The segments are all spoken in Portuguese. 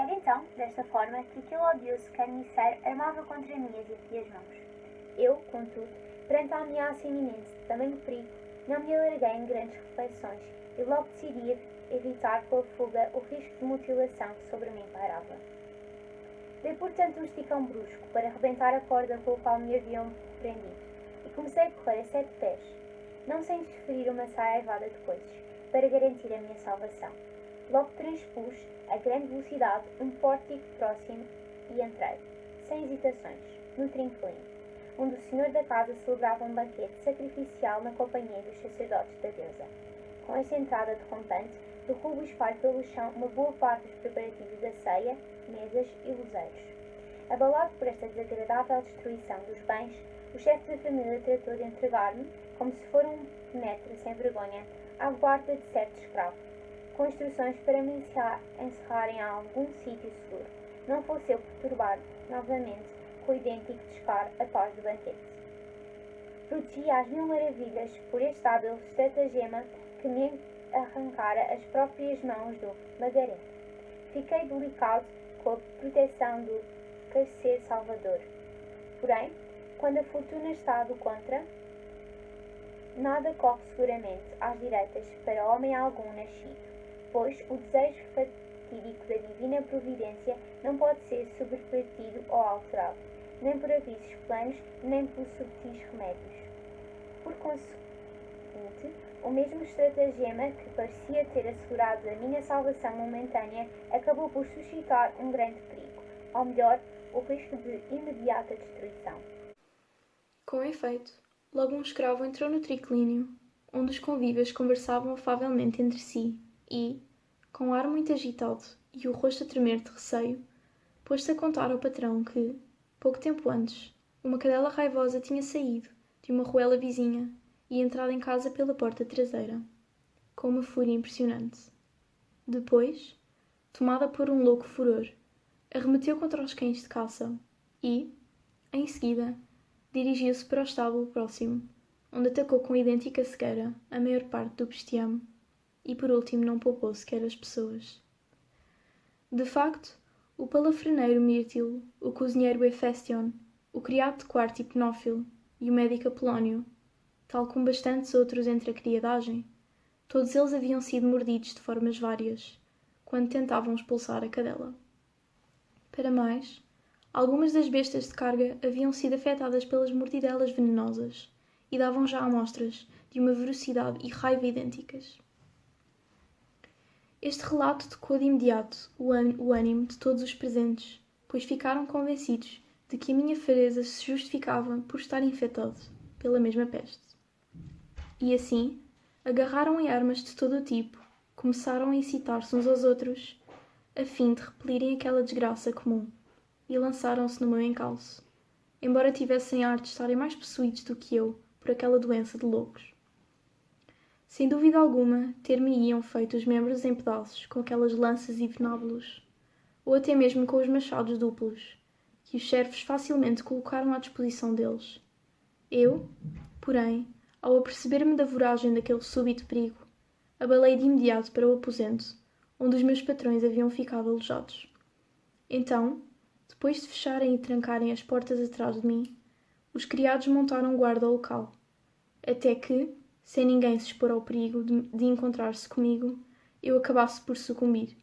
Ora então, desta forma, que aquele odioso carniceiro armava contra mim as pias mãos. Eu, contudo, perante a ameaça iminente de tamanho perigo, não me alarguei em grandes reflexões e logo decidi evitar pela fuga o risco de mutilação que sobre mim pairava. Dei portanto um esticão brusco para arrebentar a corda com a qual me haviam prendido e comecei a correr a 7 pés, não sem desferir uma saraivada de coices, para garantir a minha salvação. Logo transpus, a grande velocidade, um pórtico próximo e entrei, sem hesitações, no trincolim, onde o senhor da casa celebrava um banquete sacrificial na companhia dos sacerdotes da deusa. Com esta entrada derrompante, derrubo e espalho pelo chão uma boa parte dos preparativos da ceia, mesas e luzeiros. Abalado por esta desagradável destruição dos bens, o chefe da família tratou de entregar-me, como se for um penetra sem vergonha, à guarda de certo escravo, com instruções para me encerrar em algum sítio seguro, não fosse eu perturbar novamente com o idêntico descaro a paz do banquete. Protegi às mil maravilhas por este hábil estratagema que me arrancara as próprias mãos do Magarete. Fiquei delicado com a proteção do carcereiro Salvador. Porém, quando a fortuna está do contra, nada corre seguramente às direitas para homem algum nascido, pois o desejo fatídico da divina providência não pode ser subvertido ou alterado, nem por avisos planos, nem por subtis remédios. Por consequente, o mesmo estratagema que parecia ter assegurado a minha salvação momentânea acabou por suscitar um grande perigo, ou melhor, o risco de imediata destruição. Com efeito, logo um escravo entrou no triclínio, onde os convívios conversavam afavelmente entre si, e, com um ar muito agitado e o rosto a tremer de receio, pôs-se a contar ao patrão que, pouco tempo antes, uma cadela raivosa tinha saído de uma ruela vizinha e entrado em casa pela porta traseira, com uma fúria impressionante. Depois, tomada por um louco furor, arremeteu contra os cães de caça e, em seguida, dirigiu-se para o estábulo próximo, onde atacou com idêntica cegueira a maior parte do bestiame e, por último, não poupou sequer as pessoas. De facto, o palafreneiro Mírtilo, o cozinheiro Hefestion, o criado de quarto Hipnófilo e o médico Apolónio, tal como bastantes outros entre a criadagem, todos eles haviam sido mordidos de formas várias, quando tentavam expulsar a cadela. Para mais, algumas das bestas de carga haviam sido afetadas pelas mordidelas venenosas e davam já amostras de uma ferocidade e raiva idênticas. Este relato tocou de imediato o ânimo de todos os presentes, pois ficaram convencidos de que a minha frieza se justificava por estar infectado pela mesma peste. E assim, agarraram em armas de todo o tipo, começaram a incitar-se uns aos outros, a fim de repelirem aquela desgraça comum, e lançaram-se no meu encalço, embora tivessem a arte de estarem mais possuídos do que eu por aquela doença de loucos. Sem dúvida alguma, ter-me-iam feito os membros em pedaços com aquelas lanças e venábulos, ou até mesmo com os machados duplos, que os servos facilmente colocaram à disposição deles. Eu, porém, ao aperceber-me da voragem daquele súbito perigo, abalei de imediato para o aposento, onde os meus patrões haviam ficado alojados. Então, depois de fecharem e trancarem as portas atrás de mim, os criados montaram guarda ao local, até que, sem ninguém se expor ao perigo de encontrar-se comigo, eu acabasse por sucumbir,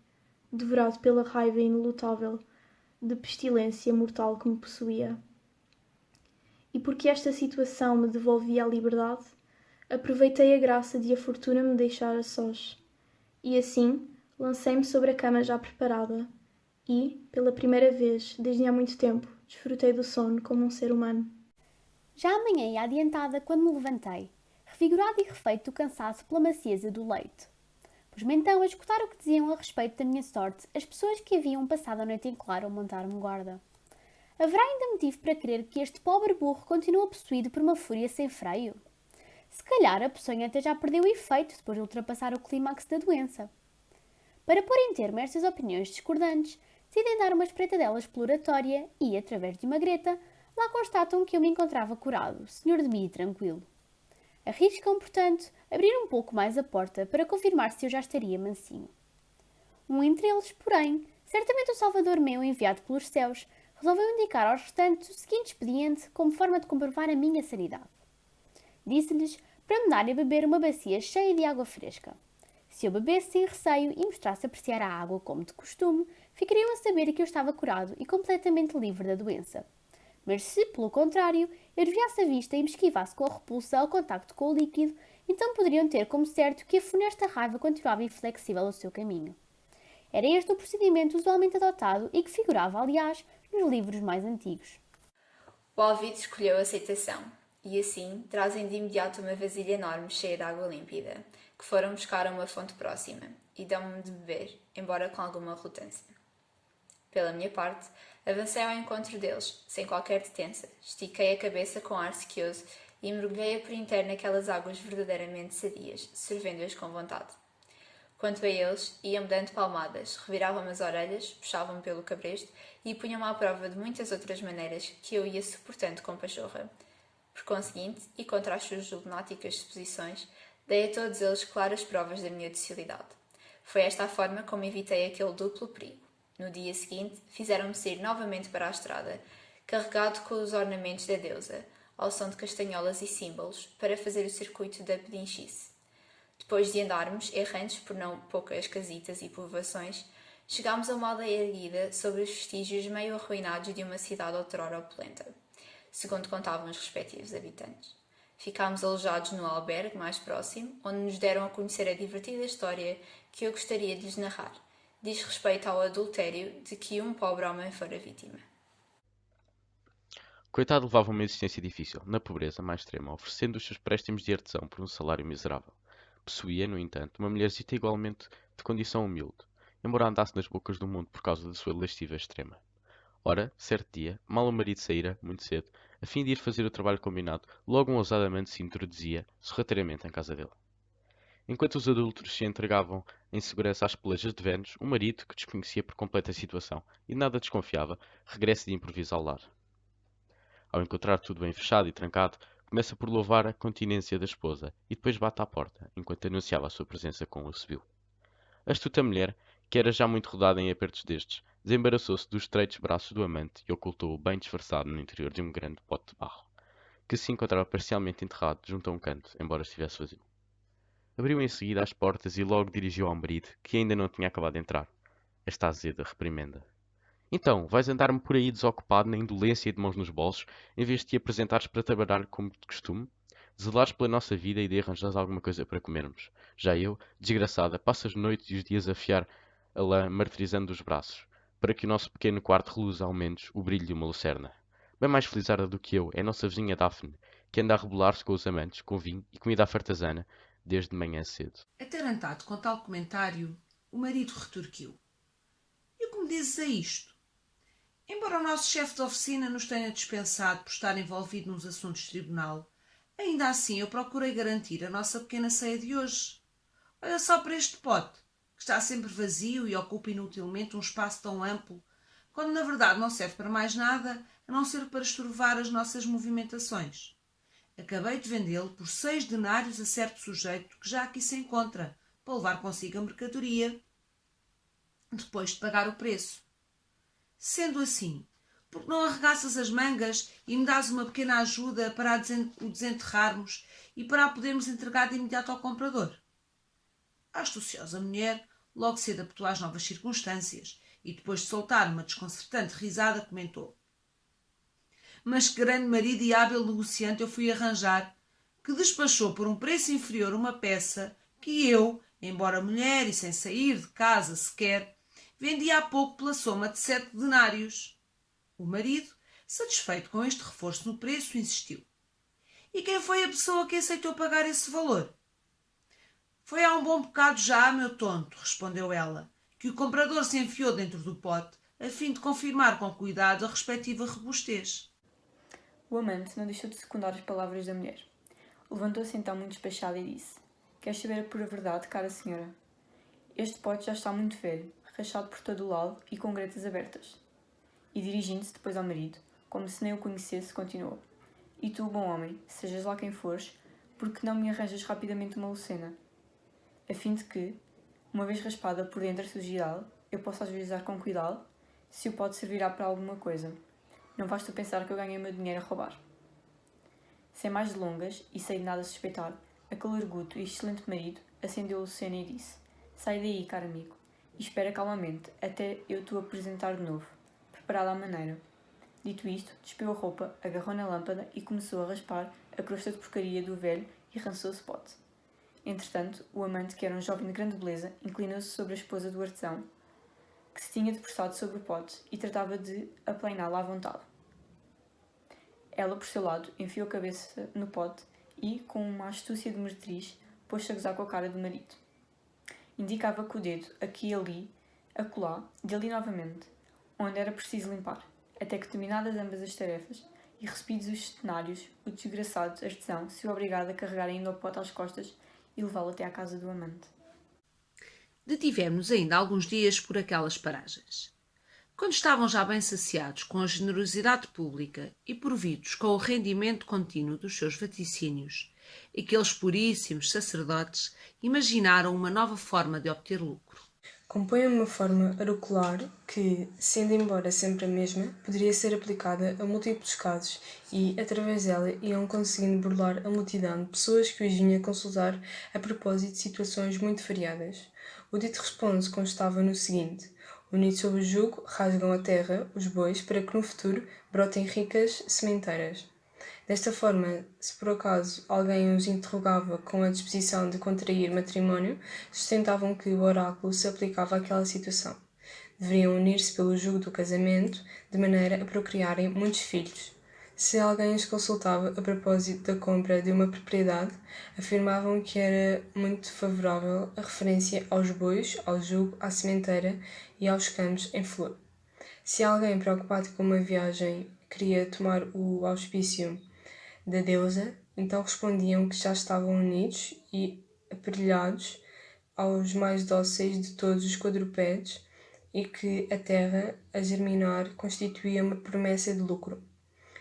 devorado pela raiva inelutável de pestilência mortal que me possuía. E porque esta situação me devolvia a liberdade, aproveitei a graça de a fortuna me deixar a sós, e assim lancei-me sobre a cama já preparada, e, pela primeira vez desde há muito tempo, desfrutei do sono como um ser humano. Já a manhã ia adiantada quando me levantei, revigorado e refeito do cansaço pela macieza do leito. Pus-me então a escutar o que diziam a respeito da minha sorte as pessoas que haviam passado a noite em claro a montar-me guarda. Haverá ainda motivo para crer que este pobre burro continua possuído por uma fúria sem freio? Se calhar a peçonha até já perdeu o efeito depois de ultrapassar o clímax da doença. Para pôr em termo estas opiniões discordantes, decidem dar uma espreitadela exploratória e, através de uma greta, lá constatam que eu me encontrava curado, senhor de mim e tranquilo. Arriscam, portanto, abrir um pouco mais a porta para confirmar se eu já estaria mansinho. Um entre eles, porém, Certamente o Salvador meu, enviado pelos céus, resolveu indicar aos restantes o seguinte expediente como forma de comprovar a minha sanidade. Disse-lhes para me darem a beber uma bacia cheia de água fresca. Se eu bebesse sem receio e mostrasse apreciar a água como de costume, ficariam a saber que eu estava curado e completamente livre da doença. Mas se, pelo contrário, eu desviasse a vista e me esquivasse com a repulsa ao contacto com o líquido, então poderiam ter como certo que a funesta raiva continuava inflexível o seu caminho. Era este o procedimento usualmente adotado e que figurava, aliás, nos livros mais antigos. O Alvide escolheu a aceitação, e assim trazem de imediato uma vasilha enorme cheia de água límpida, que foram buscar a uma fonte próxima, e dão-me de beber, embora com alguma relutância. Pela minha parte, avancei ao encontro deles, sem qualquer detença, estiquei a cabeça com ar sequioso e mergulhei-a por inteiro naquelas águas verdadeiramente sadias, servindo-as com vontade. Quanto a eles, iam-me dando palmadas, reviravam-me as orelhas, puxavam-me pelo cabresto e punham-me à prova de muitas outras maneiras que eu ia suportando com pachorra. Por conseguinte, e contra as suas lunáticas disposições, dei a todos eles claras provas da minha docilidade. Foi esta a forma como evitei aquele duplo perigo. No dia seguinte, fizeram-me sair novamente para a estrada, carregado com os ornamentos da deusa, ao som de castanholas e símbolos, para fazer o circuito da Pedinchice. Depois de andarmos, errantes por não poucas casitas e povoações, chegámos a uma aldeia erguida sobre os vestígios meio arruinados de uma cidade outrora opulenta, segundo contavam os respectivos habitantes. Ficámos alojados no albergue mais próximo, onde nos deram a conhecer a divertida história que eu gostaria de lhes narrar. Diz respeito ao adultério de que um pobre homem fora vítima. Coitado levava uma existência difícil, na pobreza mais extrema, oferecendo os seus préstimos de artesão por um salário miserável. Possuía, no entanto, uma mulherzita igualmente de condição humilde, embora andasse nas bocas do mundo por causa da sua lasciva extrema. Ora, certo dia, mal o marido saíra, muito cedo, a fim de ir fazer o trabalho combinado, logo um ousadamente se introduzia, sorrateiramente, em casa dele. Enquanto os adúlteros se entregavam em segurança às pelejas de Vênus, o marido, que desconhecia por completo a situação e nada desconfiava, regressa de improviso ao lar. Ao encontrar tudo bem fechado e trancado, começa por louvar a continência da esposa e depois bate à porta, enquanto anunciava a sua presença com o civil. A astuta mulher, que era já muito rodada em apertos destes, desembaraçou-se dos estreitos braços do amante e ocultou-o bem disfarçado no interior de um grande pote de barro, que se encontrava parcialmente enterrado junto a um canto, embora estivesse vazio. Abriu em seguida as portas e logo dirigiu ao marido, que ainda não tinha acabado de entrar, esta azeda reprimenda. Então, vais andar-me por aí desocupado na indolência e de mãos nos bolsos, em vez de te apresentares para trabalhar como de costume? Zelares pela nossa vida e de arranjares alguma coisa para comermos. Já eu, desgraçada, passo as noites e os dias a afiar a lã, martirizando os braços, para que o nosso pequeno quarto reluza ao menos o brilho de uma lucerna. Bem mais felizarda do que eu é a nossa vizinha Daphne, que anda a rebolar-se com os amantes, com vinho e comida à fartazana, desde de manhã cedo. Atarantado com tal comentário, o marido retorquiu. E o que me dizes a isto? Embora o nosso chefe de oficina nos tenha dispensado por estar envolvido nos assuntos de tribunal, ainda assim eu procurei garantir a nossa pequena ceia de hoje. Olha só para este pote, que está sempre vazio e ocupa inutilmente um espaço tão amplo, quando na verdade não serve para mais nada, a não ser para estorvar as nossas movimentações. Acabei de vendê-lo por 6 denários a certo sujeito que já aqui se encontra, para levar consigo a mercadoria, depois de pagar o preço. Sendo assim, por que não arregaças as mangas e me dás uma pequena ajuda para o desenterrarmos e para a podermos entregar de imediato ao comprador? A astuciosa mulher logo se adaptou às novas circunstâncias e, depois de soltar uma desconcertante risada, comentou: Mas que grande marido e hábil negociante eu fui arranjar, que despachou por um preço inferior uma peça que eu, embora mulher e sem sair de casa sequer, vendi há pouco pela soma de 7 denários. O marido, satisfeito com este reforço no preço, insistiu. E quem foi a pessoa que aceitou pagar esse valor? Foi há um bom bocado já, meu tonto, respondeu ela, que o comprador se enfiou dentro do pote, a fim de confirmar com cuidado a respectiva robustez. O amante não deixou de secundar as palavras da mulher. Levantou-se então muito despachado e disse: Queres saber a pura verdade, cara senhora? Este pote já está muito velho, rachado por todo o lado e com gretas abertas. E dirigindo-se depois ao marido, como se nem o conhecesse, continuou: E tu, bom homem, sejas lá quem fores, porque não me arranjas rapidamente uma lucena? A fim de que, uma vez raspada por dentro a sujidade, eu posso agilizar com cuidado, se o pote servirá para alguma coisa. Não vais tu pensar que eu ganhei o meu dinheiro a roubar. Sem mais delongas, e sem nada suspeitar, aquele arguto e excelente marido acendeu a lucena e disse: sai daí, caro amigo, e espera calmamente até eu te o apresentar de novo, preparado à maneira. Dito isto, despiu a roupa, agarrou na lâmpada e começou a raspar a crosta de porcaria do velho e rançou-se pote. Entretanto, o amante, que era um jovem de grande beleza, inclinou-se sobre a esposa do artesão, que se tinha debruçado sobre o pote e tratava de aplainá-la à vontade. Ela, por seu lado, enfiou a cabeça no pote e, com uma astúcia de meretriz, pôs-se a gozar com a cara do marido. Indicava com o dedo, aqui e ali, acolá, e ali novamente, onde era preciso limpar, até que, terminadas ambas as tarefas, e recebidos os cenários, o desgraçado artesão se viu obrigado a carregar ainda o pote às costas e levá-lo até à casa do amante. Detivemos-nos ainda alguns dias por aquelas paragens. Quando estavam já bem saciados com a generosidade pública e providos com o rendimento contínuo dos seus vaticínios, aqueles puríssimos sacerdotes imaginaram uma nova forma de obter lucro. Compõem uma forma auricular que, sendo embora sempre a mesma, poderia ser aplicada a múltiplos casos e, através dela, iam conseguindo burlar a multidão de pessoas que os vinha consultar a propósito de situações muito variadas. O dito responso constava no seguinte: unidos sob o jugo, rasgam a terra, os bois, para que no futuro brotem ricas sementeiras. Desta forma, se por acaso alguém os interrogava com a disposição de contrair matrimónio, sustentavam que o oráculo se aplicava àquela situação. Deveriam unir-se pelo jugo do casamento, de maneira a procriarem muitos filhos. Se alguém os consultava a propósito da compra de uma propriedade, afirmavam que era muito favorável a referência aos bois, ao jugo, à sementeira e aos campos em flor. Se alguém preocupado com uma viagem queria tomar o auspício da deusa, então respondiam que já estavam unidos e aparelhados aos mais dóceis de todos os quadrupédes e que a terra a germinar constituía uma promessa de lucro.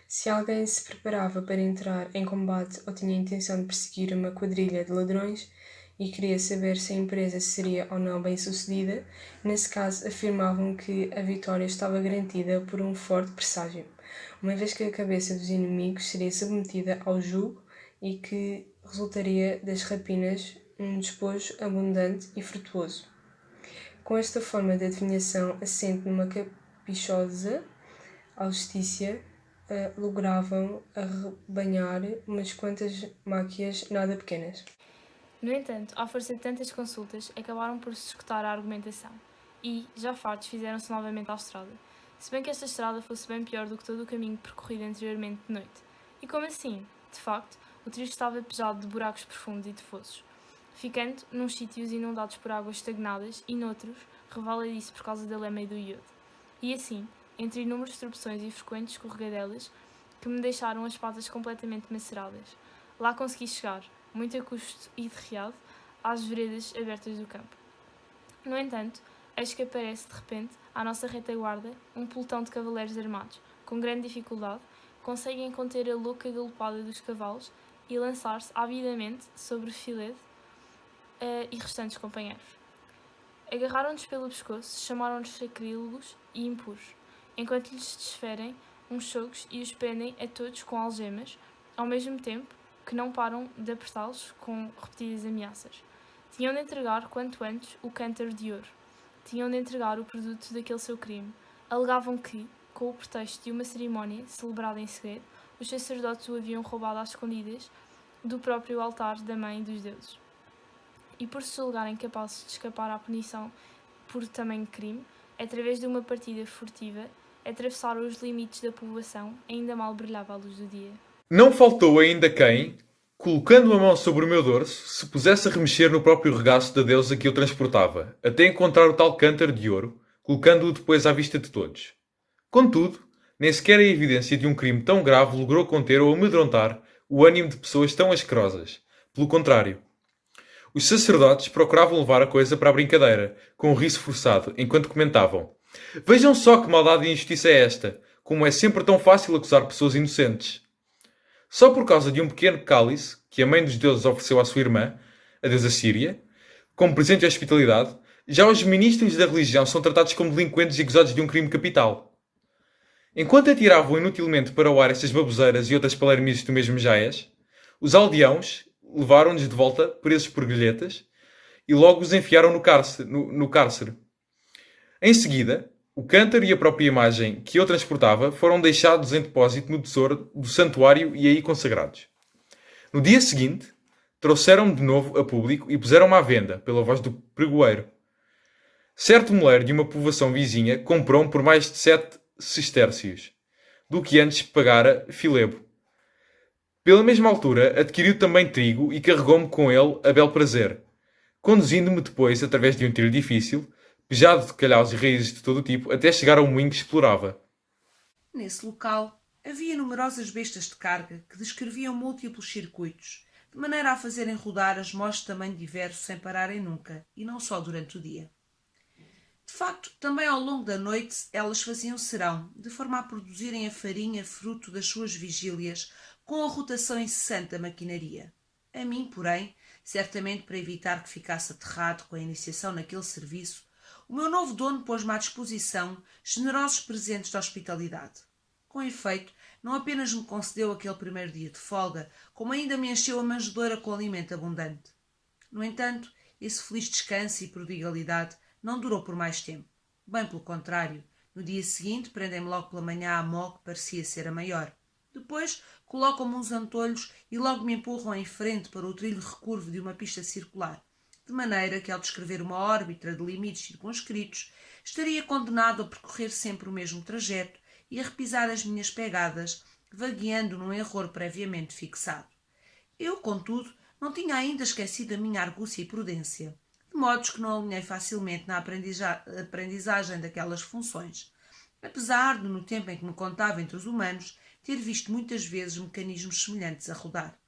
Se alguém se preparava para entrar em combate ou tinha a intenção de perseguir uma quadrilha de ladrões e queria saber se a empresa seria ou não bem-sucedida, nesse caso afirmavam que a vitória estava garantida por um forte presságio, uma vez que a cabeça dos inimigos seria submetida ao jugo e que resultaria das rapinas um despojo abundante e frutuoso. Com esta forma de adivinhação assente numa caprichosa austícia, logravam arrebanhar umas quantas máquias nada pequenas. No entanto, à força de tantas consultas, acabaram por se escutar a argumentação e, já fartos, fizeram-se novamente à estrada, se bem que esta estrada fosse bem pior do que todo o caminho percorrido anteriormente de noite. E como assim? De facto, o trilho estava pejado de buracos profundos e de fossos, ficando nos sítios inundados por águas estagnadas e noutros revaladiço por causa da lama e do iodo. E assim, entre inúmeras tropeções e frequentes escorregadelas que me deixaram as patas completamente maceradas, lá consegui chegar, muito a custo e derreado, às veredas abertas do campo. No entanto, eis que aparece de repente, à nossa retaguarda, um pelotão de cavaleiros armados. Com grande dificuldade, conseguem conter a louca galopada dos cavalos e lançar-se avidamente sobre Filedo e restantes companheiros. Agarraram-nos pelo pescoço, chamaram-nos sacrílegos e impuros, enquanto lhes desferem uns socos e os prendem a todos com algemas, ao mesmo tempo que não param de apertá-los com repetidas ameaças. Tinham de entregar, quanto antes, o cântaro de ouro. Tinham de entregar o produto daquele seu crime. Alegavam que, com o pretexto de uma cerimónia celebrada em segredo, os sacerdotes o haviam roubado às escondidas do próprio altar da Mãe dos Deuses. E por se julgarem capazes de escapar à punição por tamanho crime, através de uma partida furtiva, atravessaram os limites da povoação, ainda mal brilhava a luz do dia. Não faltou ainda quem, colocando a mão sobre o meu dorso, se pusesse a remexer no próprio regaço da deusa que eu transportava, até encontrar o tal cântaro de ouro, colocando-o depois à vista de todos. Contudo, nem sequer a evidência de um crime tão grave logrou conter ou amedrontar o ânimo de pessoas tão asquerosas. Pelo contrário, os sacerdotes procuravam levar a coisa para a brincadeira, com um riso forçado, enquanto comentavam: vejam só que maldade e injustiça é esta, como é sempre tão fácil acusar pessoas inocentes. Só por causa de um pequeno cálice que a Mãe dos Deuses ofereceu à sua irmã, a deusa Síria, como presente de hospitalidade, Já os ministros da religião são tratados como delinquentes e acusados de um crime capital. Enquanto atiravam inutilmente para o ar estas baboseiras e outras palermices do mesmo jaias, os aldeãos levaram-nos de volta, presos por grelhetas, e logo os enfiaram no cárcere. Em seguida, o cântaro e a própria imagem que eu transportava foram deixados em depósito no tesouro do santuário e aí consagrados. No dia seguinte, trouxeram-me de novo a público e puseram-me à venda, pela voz do pregoeiro. Certo moleiro de uma povoação vizinha comprou-me por mais de 7 sestércios, do que antes pagara Filebo. Pela mesma altura, adquiriu também trigo e carregou-me com ele a bel prazer, conduzindo-me depois, através de um trilho difícil, pejado de calhaus e raízes de todo o tipo, até chegar ao moinho que explorava. Nesse local, havia numerosas bestas de carga que descreviam múltiplos circuitos, de maneira a fazerem rodar as mós de tamanho diverso sem pararem nunca, e não só durante o dia. De facto, também ao longo da noite elas faziam serão, de forma a produzirem a farinha fruto das suas vigílias, com a rotação incessante da maquinaria. A mim, porém, certamente para evitar que ficasse aterrado com a iniciação naquele serviço, o meu novo dono pôs-me à disposição generosos presentes de hospitalidade. Com efeito, não apenas me concedeu aquele primeiro dia de folga, como ainda me encheu a manjedoura com alimento abundante. No entanto, esse feliz descanso e prodigalidade não durou por mais tempo. Bem pelo contrário, no dia seguinte prendem-me logo pela manhã à mó que parecia ser a maior. Depois colocam-me uns antolhos e logo me empurram em frente para o trilho recurvo de uma pista circular, de maneira que ao descrever uma órbita de limites circunscritos, estaria condenado a percorrer sempre o mesmo trajeto e a repisar as minhas pegadas, vagueando num erro previamente fixado. Eu, contudo, não tinha ainda esquecido a minha argúcia e prudência, de modos que não alinhei facilmente na aprendizagem daquelas funções, apesar de, no tempo em que me contava entre os humanos, ter visto muitas vezes mecanismos semelhantes a rodar.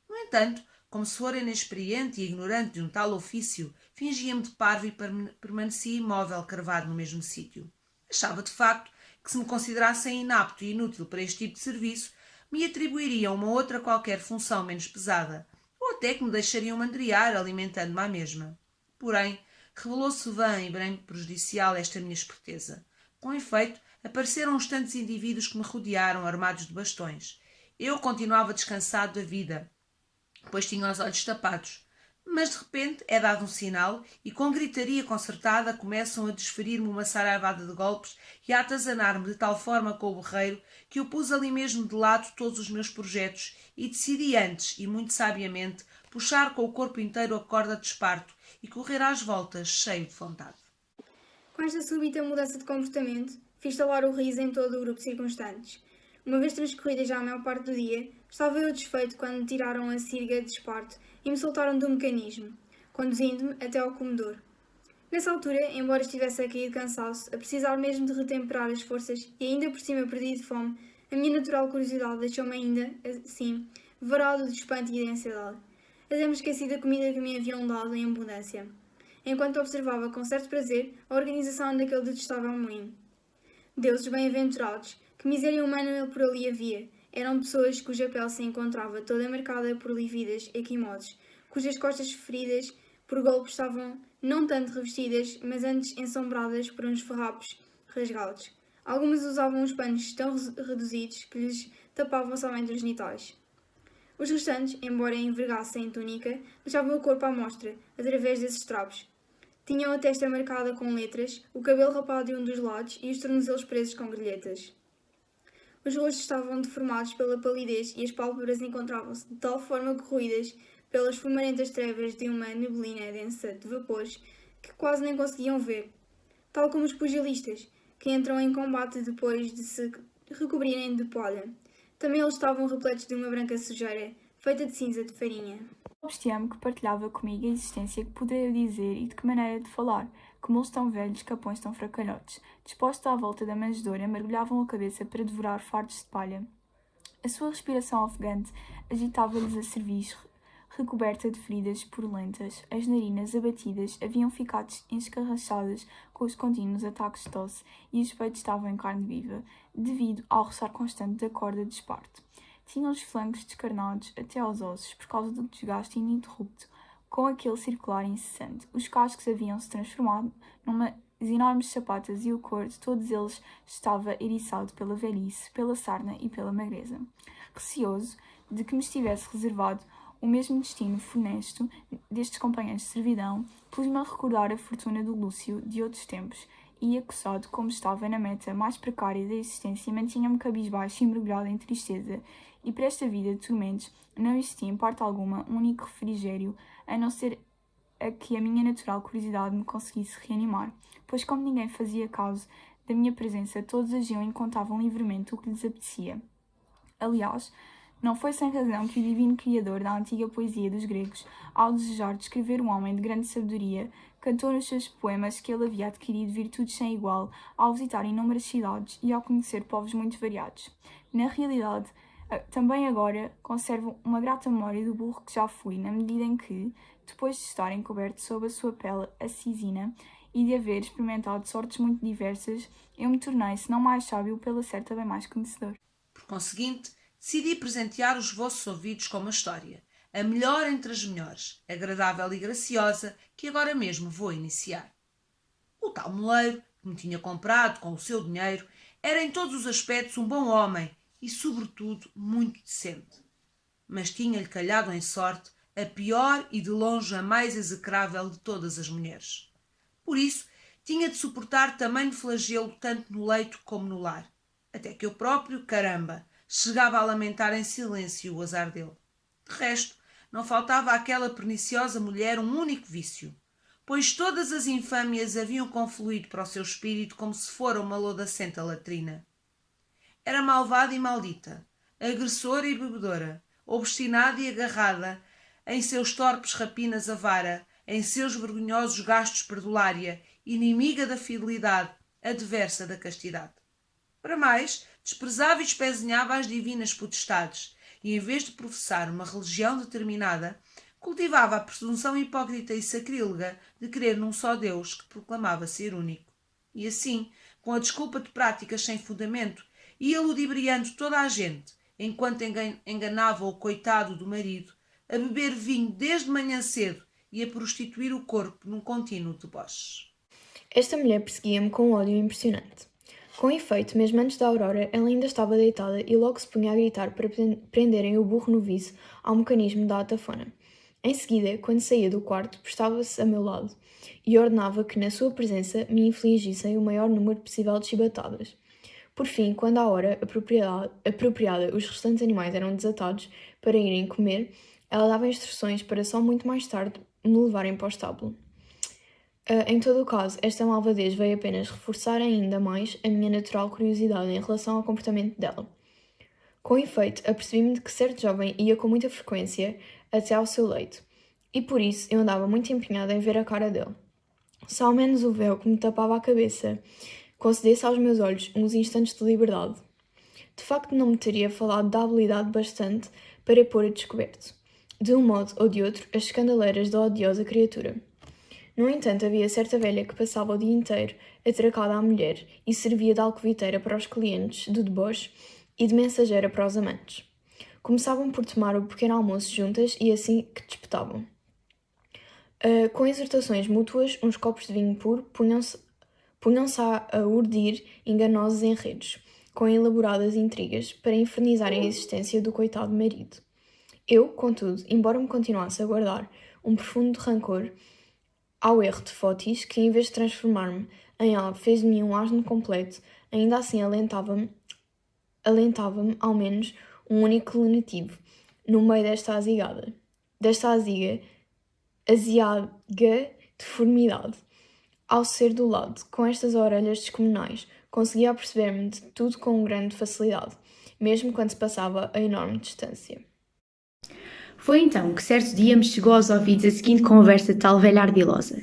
No entanto, como se fora inexperiente e ignorante de um tal ofício, fingia-me de parvo e permanecia imóvel, cravado no mesmo sítio. Achava, de facto, que se me considerassem inapto e inútil para este tipo de serviço, me atribuiriam uma outra qualquer função menos pesada, ou até que me deixariam mandriar alimentando-me à mesma. Porém, revelou-se vã e bem prejudicial esta minha esperteza. Com efeito, apareceram uns tantos indivíduos que me rodearam, armados de bastões. Eu continuava descansado da vida, pois tinha os olhos tapados. Mas de repente é dado um sinal e com gritaria concertada começam a desferir-me uma saraivada de golpes e a atazanar-me de tal forma com o berreiro que eu pus ali mesmo de lado todos os meus projetos e decidi antes, e muito sabiamente, puxar com o corpo inteiro a corda de esparto e correr às voltas cheio de vontade. Com esta súbita mudança de comportamento, fiz talar o riso em todo o grupo de circunstantes. Uma vez transcorrida já a maior parte do dia, estava eu desfeito quando me tiraram a sirga de esparto e me soltaram do mecanismo, conduzindo-me até ao comedor. Nessa altura, embora estivesse a cair de cansaço, a precisar mesmo de retemperar as forças e ainda por cima perdido de fome, a minha natural curiosidade deixou-me ainda, assim, varado de espanto e de ansiedade. Até me esqueci da comida que me haviam dado em abundância, enquanto observava com certo prazer a organização daquele detestável moinho. Deuses bem-aventurados, que miséria humana por ali havia! Eram pessoas cuja pele se encontrava toda marcada por lividas equimodes, cujas costas feridas por golpes estavam não tanto revestidas, mas antes ensombradas por uns farrapos rasgados. Algumas usavam uns panos tão reduzidos que lhes tapavam somente os genitais. Os restantes, embora envergassem túnica, deixavam o corpo à mostra, através desses trapos. Tinham a testa marcada com letras, o cabelo rapado de um dos lados e os tornozelos presos com grelhetas. Os rostos estavam deformados pela palidez e as pálpebras encontravam-se de tal forma corroídas pelas fumarentas trevas de uma neblina densa de vapores que quase nem conseguiam ver, tal como os pugilistas, que entram em combate depois de se recobrirem de palha. Também eles estavam repletos de uma branca sujeira, feita de cinza de farinha. Obstia-me que partilhava comigo a existência que poderia dizer e de que maneira de falar, como eles tão velhos, capões tão fracalhotes, dispostos à volta da manjedoura, mergulhavam a cabeça para devorar fardos de palha. A sua respiração ofegante agitava-lhes a cerviz, recoberta de feridas purulentas. As narinas, abatidas, haviam ficado escarrachadas com os contínuos ataques de tosse e os peitos estavam em carne viva, devido ao roçar constante da corda de esparto. Tinham os flancos descarnados até aos ossos por causa do desgaste ininterrupto com aquele circular incessante. Os cascos haviam-se transformado numas enormes sapatas e o corpo de todos eles estava eriçado pela velhice, pela sarna e pela magreza. Receoso de que me estivesse reservado o mesmo destino funesto destes companheiros de servidão, pus-me a recordar a fortuna do Lúcio de outros tempos e, acossado como estava na meta mais precária da existência, mantinha-me cabisbaixo e mergulhado em tristeza, e para esta vida de tormentos não existia em parte alguma um único refrigério, a não ser a que a minha natural curiosidade me conseguisse reanimar, pois como ninguém fazia caso da minha presença, todos agiam e contavam livremente o que lhes apetecia. Aliás, não foi sem razão que o divino criador da antiga poesia dos gregos, ao desejar descrever um homem de grande sabedoria, cantou nos seus poemas que ele havia adquirido virtudes sem igual ao visitar inúmeras cidades e ao conhecer povos muito variados. Na realidade, também agora conservo uma grata memória do burro que já fui, na medida em que, depois de estar encoberto sob a sua pele acesina e de haver experimentado sortes muito diversas, eu me tornei, se não mais sábio, pela certa bem mais conhecedor. Por conseguinte, decidi presentear os vossos ouvidos com uma história, a melhor entre as melhores, agradável e graciosa, que agora mesmo vou iniciar. O tal moleiro, que me tinha comprado com o seu dinheiro, era em todos os aspectos um bom homem e, sobretudo, muito decente. Mas tinha-lhe calhado em sorte a pior e de longe a mais execrável de todas as mulheres. Por isso, tinha de suportar tamanho flagelo tanto no leito como no lar, até que eu próprio, caramba, chegava a lamentar em silêncio o azar dele. De resto, não faltava àquela perniciosa mulher um único vício, pois todas as infâmias haviam confluído para o seu espírito como se fora uma lodacenta latrina. Era malvada e maldita, agressora e bebedora, obstinada e agarrada, em seus torpes rapinas avara, em seus vergonhosos gastos perdulária, inimiga da fidelidade, adversa da castidade. Para mais, desprezava e espezinhava as divinas potestades, e em vez de professar uma religião determinada, cultivava a presunção hipócrita e sacrílega de crer num só Deus que proclamava ser único. E assim, com a desculpa de práticas sem fundamento, ia ludibriando toda a gente, enquanto enganava o coitado do marido, a beber vinho desde manhã cedo e a prostituir o corpo num contínuo deboche. Esta mulher perseguia-me com um ódio impressionante. Com efeito, mesmo antes da aurora, ela ainda estava deitada e logo se punha a gritar para prenderem o burro noviço ao mecanismo da atafona. Em seguida, quando saía do quarto, postava-se a meu lado e ordenava que, na sua presença, me infligissem o maior número possível de chibatadas. Por fim, quando à hora apropriada os restantes animais eram desatados para irem comer, ela dava instruções para só muito mais tarde me levarem para o estábulo. Em todo o caso, esta malvadez veio apenas reforçar ainda mais a minha natural curiosidade em relação ao comportamento dela. Com efeito, apercebi-me de que certo jovem ia com muita frequência até ao seu leito, e por isso eu andava muito empenhada em ver a cara dele. Se ao menos o véu que me tapava a cabeça concedesse aos meus olhos uns instantes de liberdade. De facto, não me teria falado da habilidade bastante para pôr a descoberto, de um modo ou de outro, as escandaleiras da odiosa criatura. No entanto, havia certa velha que passava o dia inteiro atracada à mulher e servia de alcoviteira para os clientes do deboche e de mensageira para os amantes. Começavam por tomar o pequeno almoço juntas e assim que disputavam. Com exortações mútuas, uns copos de vinho puro punham-se a urdir enganosos enredos, com elaboradas intrigas, para infernizarem a existência do coitado marido. Eu, contudo, embora me continuasse a guardar um profundo rancor ao erro de Fotis, que em vez de transformar-me em ave fez de mim um asno completo, ainda assim alentava-me ao menos um único lenitivo, no meio desta aziaga deformidade. Ao ser do lado, com estas orelhas descomunais, conseguia aperceber-me de tudo com grande facilidade, mesmo quando se passava a enorme distância. Foi então que certo dia me chegou aos ouvidos a seguinte conversa de tal velha ardilosa.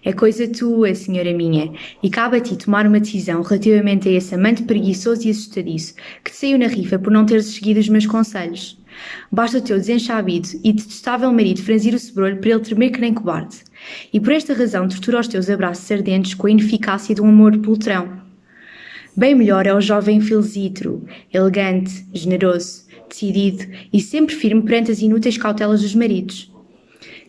É coisa tua, senhora minha, e cabe a ti tomar uma decisão relativamente a esse amante preguiçoso e assustadiço que te saiu na rifa por não teres seguido os meus conselhos. Basta o teu desenchabido e detestável marido franzir o sobrolho para ele tremer que nem cobarde, e por esta razão tortura os teus abraços ardentes com a ineficácia de um amor poltrão. Bem melhor é o jovem Filzítro, elegante, generoso, decidido e sempre firme perante as inúteis cautelas dos maridos.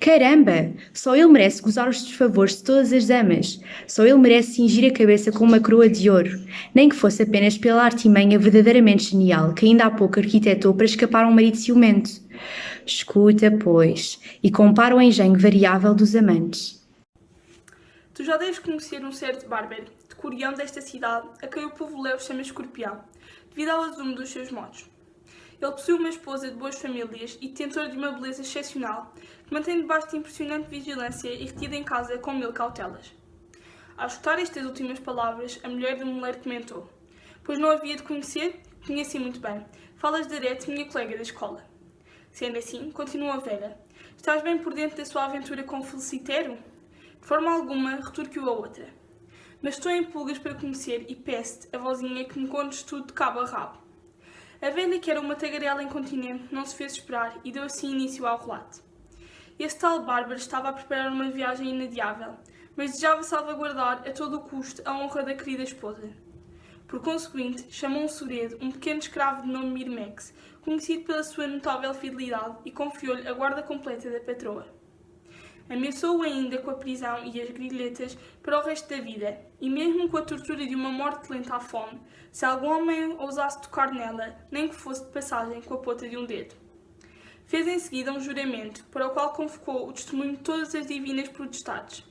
Caramba! Só ele merece gozar os desfavores de todas as damas. Só ele merece cingir a cabeça com uma coroa de ouro. Nem que fosse apenas pela artimanha verdadeiramente genial que ainda há pouco arquitetou para escapar a um marido ciumento. Escuta, pois, e compara o engenho variável dos amantes. Tu já deves conhecer um certo bárbaro, decurião desta cidade, a quem o povo leu chama Escorpião, devido ao azume dos seus modos. Ele possui uma esposa de boas famílias e detentor de uma beleza excepcional, que mantém debaixo de impressionante vigilância e retida em casa com 1000 cautelas. Ao escutar estas últimas palavras, a mulher do moleiro comentou: "Pois não havia de conhecer? Conheci muito bem. Falas de Arete, minha colega da escola." Sendo assim, continuou a velha: "Estás bem por dentro da sua aventura com Felicitero?" De forma alguma, retorquiu a outra: "Mas estou em pulgas para conhecer e peço-te, a vozinha, que me contes tudo de cabo a rabo." A velha, que era uma tagarela incontinente, não se fez esperar e deu assim início ao relato. Esse tal bárbaro estava a preparar uma viagem inadiável, mas desejava salvaguardar a todo o custo a honra da querida esposa. Por conseguinte, chamou um segredo um pequeno escravo de nome Mirmex, conhecido pela sua notável fidelidade, e confiou-lhe a guarda completa da patroa. Ameaçou-o ainda com a prisão e as grilhetas para o resto da vida, e mesmo com a tortura de uma morte lenta à fome, se algum homem ousasse tocar nela, nem que fosse de passagem com a ponta de um dedo. Fez em seguida um juramento, para o qual convocou o testemunho de todas as divinas potestades.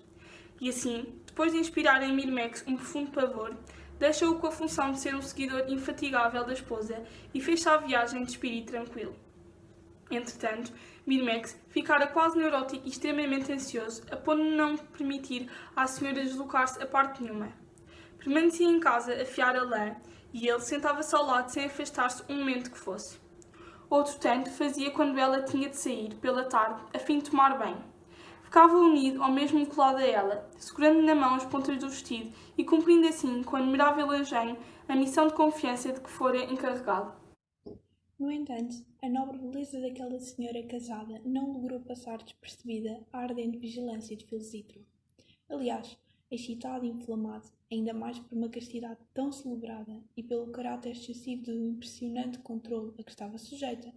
E assim, depois de inspirar em Mirmex um profundo pavor, deixou-o com a função de ser um seguidor infatigável da esposa e fez-se à viagem de espírito tranquilo. Entretanto, Mirmex ficara quase neurótico e extremamente ansioso, a ponto de não permitir à senhora deslocar-se a parte nenhuma. Permanecia em casa a fiar a lã, e ele sentava-se ao lado sem afastar-se um momento que fosse. Outro tanto fazia quando ela tinha de sair, pela tarde, a fim de tomar banho. Ficava unido ou mesmo colado a ela, segurando na mão as pontas do vestido e cumprindo assim, com admirável engenho, a missão de confiança de que fora encarregado. No entanto, a nobre beleza daquela senhora casada não logrou passar despercebida a ardente vigilância de Felicitro. Aliás, excitado e inflamado, ainda mais por uma castidade tão celebrada e pelo caráter excessivo do impressionante controle a que estava sujeita,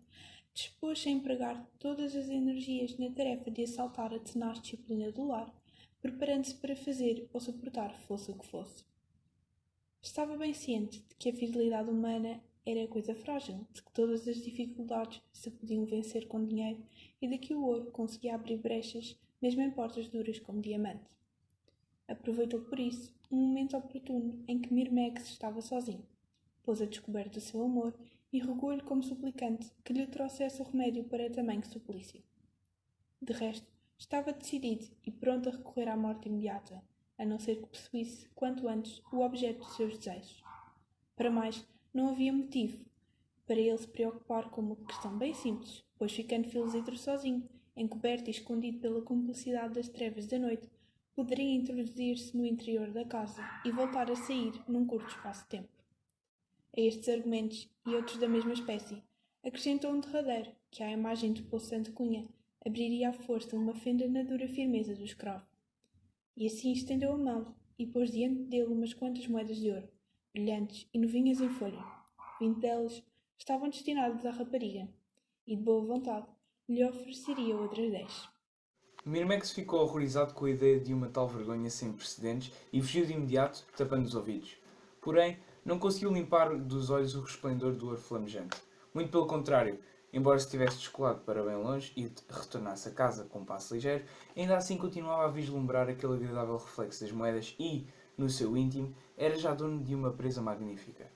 dispôs-se a empregar todas as energias na tarefa de assaltar a tenaz disciplina do lar, preparando-se para fazer ou suportar fosse o que fosse. Estava bem ciente de que a fidelidade humana era coisa frágil, de que todas as dificuldades se podiam vencer com dinheiro e de que o ouro conseguia abrir brechas, mesmo em portas duras como diamante. Aproveitou por isso um momento oportuno em que Mirmex estava sozinho, pôs a descoberto o seu amor e rogou-lhe como suplicante que lhe trouxesse o remédio para tamanho suplício. De resto, estava decidido e pronto a recorrer à morte imediata, a não ser que possuísse, quanto antes, o objeto dos seus desejos. Para mais, não havia motivo para ele se preocupar com uma questão bem simples, pois ficando Felicitro sozinho, encoberto e escondido pela cumplicidade das trevas da noite, poderia introduzir-se no interior da casa e voltar a sair num curto espaço de tempo. A estes argumentos, e outros da mesma espécie, acrescentou um derradeiro, que à imagem do Poço Santo Cunha abriria à força uma fenda na dura firmeza do escravo. E assim estendeu a mão e pôs diante dele umas quantas moedas de ouro, brilhantes e novinhas em folha. 20 delas estavam destinadas à rapariga, e de boa vontade lhe ofereceria outras 10. Mirmex ficou horrorizado com a ideia de uma tal vergonha sem precedentes e fugiu de imediato, tapando os ouvidos. Porém, não conseguiu limpar dos olhos o resplendor do ouro flamejante. Muito pelo contrário, embora se tivesse descolado para bem longe e retornasse a casa com um passo ligeiro, ainda assim continuava a vislumbrar aquele agradável reflexo das moedas e, no seu íntimo, era já dono de uma presa magnífica.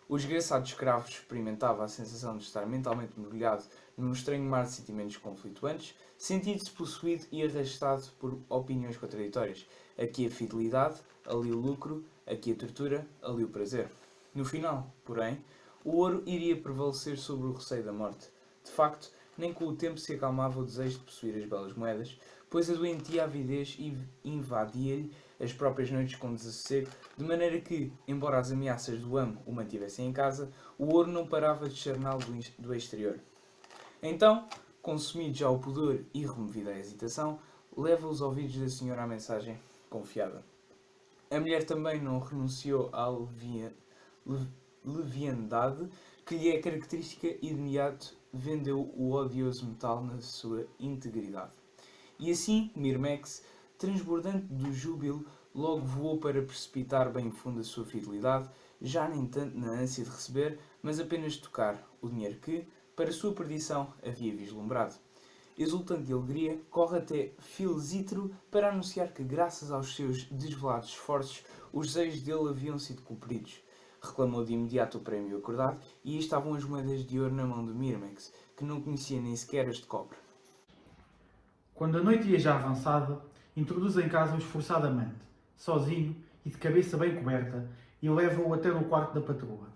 O desgraçado escravo experimentava a sensação de estar mentalmente mergulhado num estranho mar de sentimentos conflituantes, sentindo-se possuído e arrastado por opiniões contraditórias. Aqui a fidelidade, ali o lucro, aqui a tortura, ali o prazer. No final, porém, o ouro iria prevalecer sobre o receio da morte. De facto, nem com o tempo se acalmava o desejo de possuir as belas moedas, pois a doentia avidez invadia-lhe as próprias noites com desassossego, de maneira que, embora as ameaças do amo o mantivessem em casa, o ouro não parava de charná-lo do exterior. Então, consumido já o pudor e removida a hesitação, leva os ouvidos da senhora a mensagem confiada. A mulher também não renunciou à leviandade que lhe é característica e de imediato vendeu o odioso metal na sua integridade. E assim, Mirmex, transbordante do júbilo, logo voou para precipitar bem fundo a sua fidelidade, já nem tanto na ânsia de receber, mas apenas de tocar o dinheiro que, para sua perdição, havia vislumbrado. Exultante de alegria, corre até Filzítero para anunciar que, graças aos seus desvelados esforços, os desejos dele haviam sido cumpridos. Reclamou de imediato o prémio acordado e aí estavam as moedas de ouro na mão de Mirmex, que não conhecia nem sequer as de cobre. Quando a noite ia já avançada, introduz em casa o esforçadamente, sozinho e de cabeça bem coberta, e leva-o até no quarto da patroa.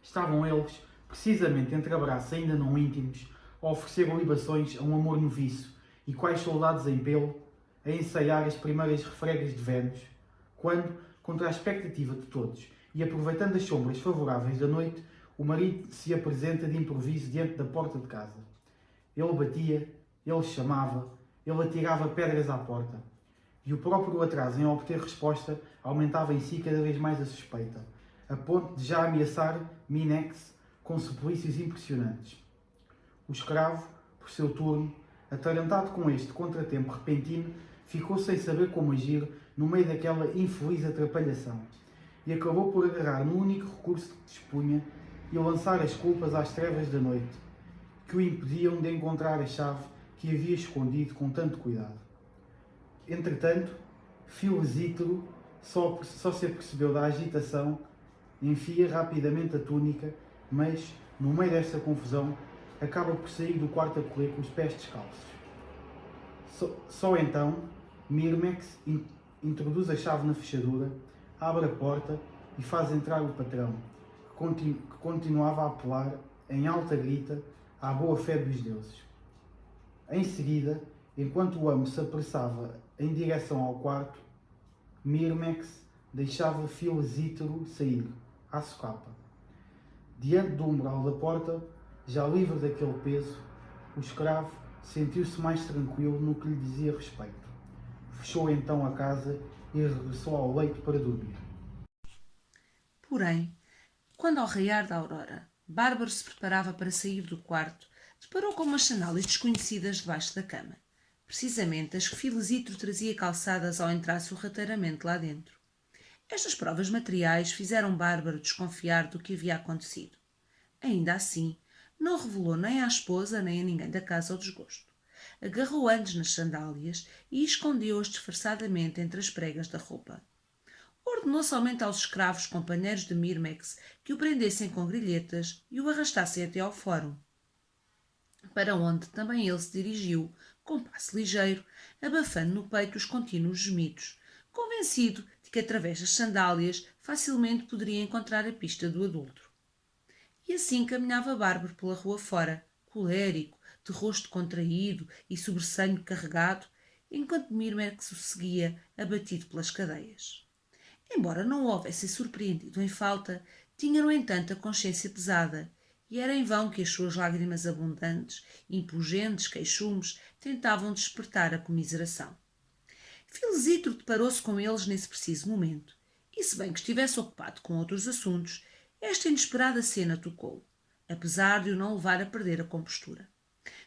Estavam eles, precisamente entre abraços ainda não íntimos, a oferecer libações a um amor noviço e quais soldados em pelo, a ensaiar as primeiras refregas de Vênus, quando, contra a expectativa de todos e aproveitando as sombras favoráveis da noite, o marido se apresenta de improviso diante da porta de casa. Ele batia, ele chamava, ele atirava pedras à porta. E o próprio atraso em obter resposta aumentava em si cada vez mais a suspeita, a ponto de já ameaçar Minex com suplícios impressionantes. O escravo, por seu turno, atarantado com este contratempo repentino, ficou sem saber como agir no meio daquela infeliz atrapalhação e acabou por agarrar no único recurso que dispunha e lançar as culpas às trevas da noite, que o impediam de encontrar a chave que havia escondido com tanto cuidado. Entretanto, Filzítero só se apercebeu da agitação, enfia rapidamente a túnica, mas, no meio desta confusão, acaba por sair do quarto a correr com os pés descalços. Só então, Mirmex introduz a chave na fechadura, abre a porta e faz entrar o patrão, que continuava a apelar, em alta grita, à boa-fé dos deuses. Em seguida, enquanto o amo se apressava em direção ao quarto, Mirmex deixava Filzítero sair, à socapa. Diante do umbral da porta, já livre daquele peso, o escravo sentiu-se mais tranquilo no que lhe dizia respeito. Fechou então a casa e regressou ao leito para dormir. Porém, quando ao raiar da aurora, Bárbaro se preparava para sair do quarto, deparou com umas sandálias desconhecidas debaixo da cama, precisamente as que Filzítero trazia calçadas ao entrar sorrateiramente lá dentro. Estas provas materiais fizeram Bárbaro desconfiar do que havia acontecido. Ainda assim, não revelou nem à esposa nem a ninguém da casa o desgosto. Agarrou antes nas sandálias e escondeu-as disfarçadamente entre as pregas da roupa. Ordenou somente aos escravos companheiros de Mirmex que o prendessem com grilhetas e o arrastassem até ao fórum, para onde também ele se dirigiu, com passo ligeiro, abafando no peito os contínuos gemidos, convencido de que através das sandálias facilmente poderia encontrar a pista do adúltero. E assim caminhava Bárbaro pela rua fora, colérico, de rosto contraído e sobressalho carregado, enquanto Mirmex o seguia, abatido pelas cadeias. Embora não o houvesse surpreendido em falta, tinha, no entanto, a consciência pesada, e era em vão que as suas lágrimas abundantes, impungentes queixumes, tentavam despertar a comiseração. Filzítero deparou-se com eles nesse preciso momento, e se bem que estivesse ocupado com outros assuntos, esta inesperada cena tocou-o, apesar de o não levar a perder a compostura.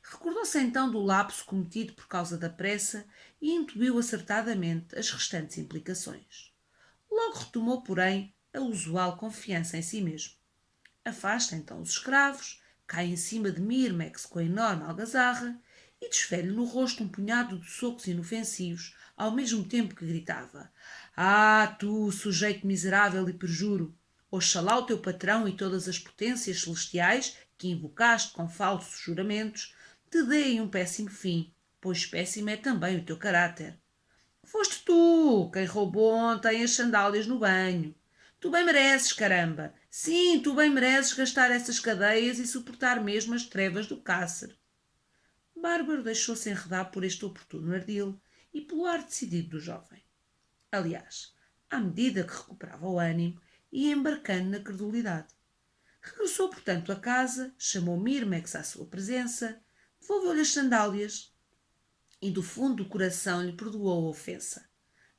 Recordou-se então do lapso cometido por causa da pressa e intuiu acertadamente as restantes implicações. Logo retomou, porém, a usual confiança em si mesmo. Afasta então os escravos, cai em cima de Mirmex com a enorme algazarra e desfere-lhe no rosto um punhado de socos inofensivos, ao mesmo tempo que gritava: "Ah, tu, sujeito miserável e perjuro! Oxalá o teu patrão e todas as potências celestiais que invocaste com falsos juramentos te deem um péssimo fim, pois péssimo é também o teu caráter. Foste tu quem roubou ontem as sandálias no banho. Tu bem mereces, caramba! Sim, tu bem mereces gastar essas cadeias e suportar mesmo as trevas do cárcere." Bárbaro deixou-se enredar por este oportuno ardil e pelo ar decidido do jovem. Aliás, à medida que recuperava o ânimo, ia embarcando na credulidade. Regressou, portanto, a casa, chamou Mirmex à sua presença, devolveu-lhe as sandálias e do fundo do coração lhe perdoou a ofensa,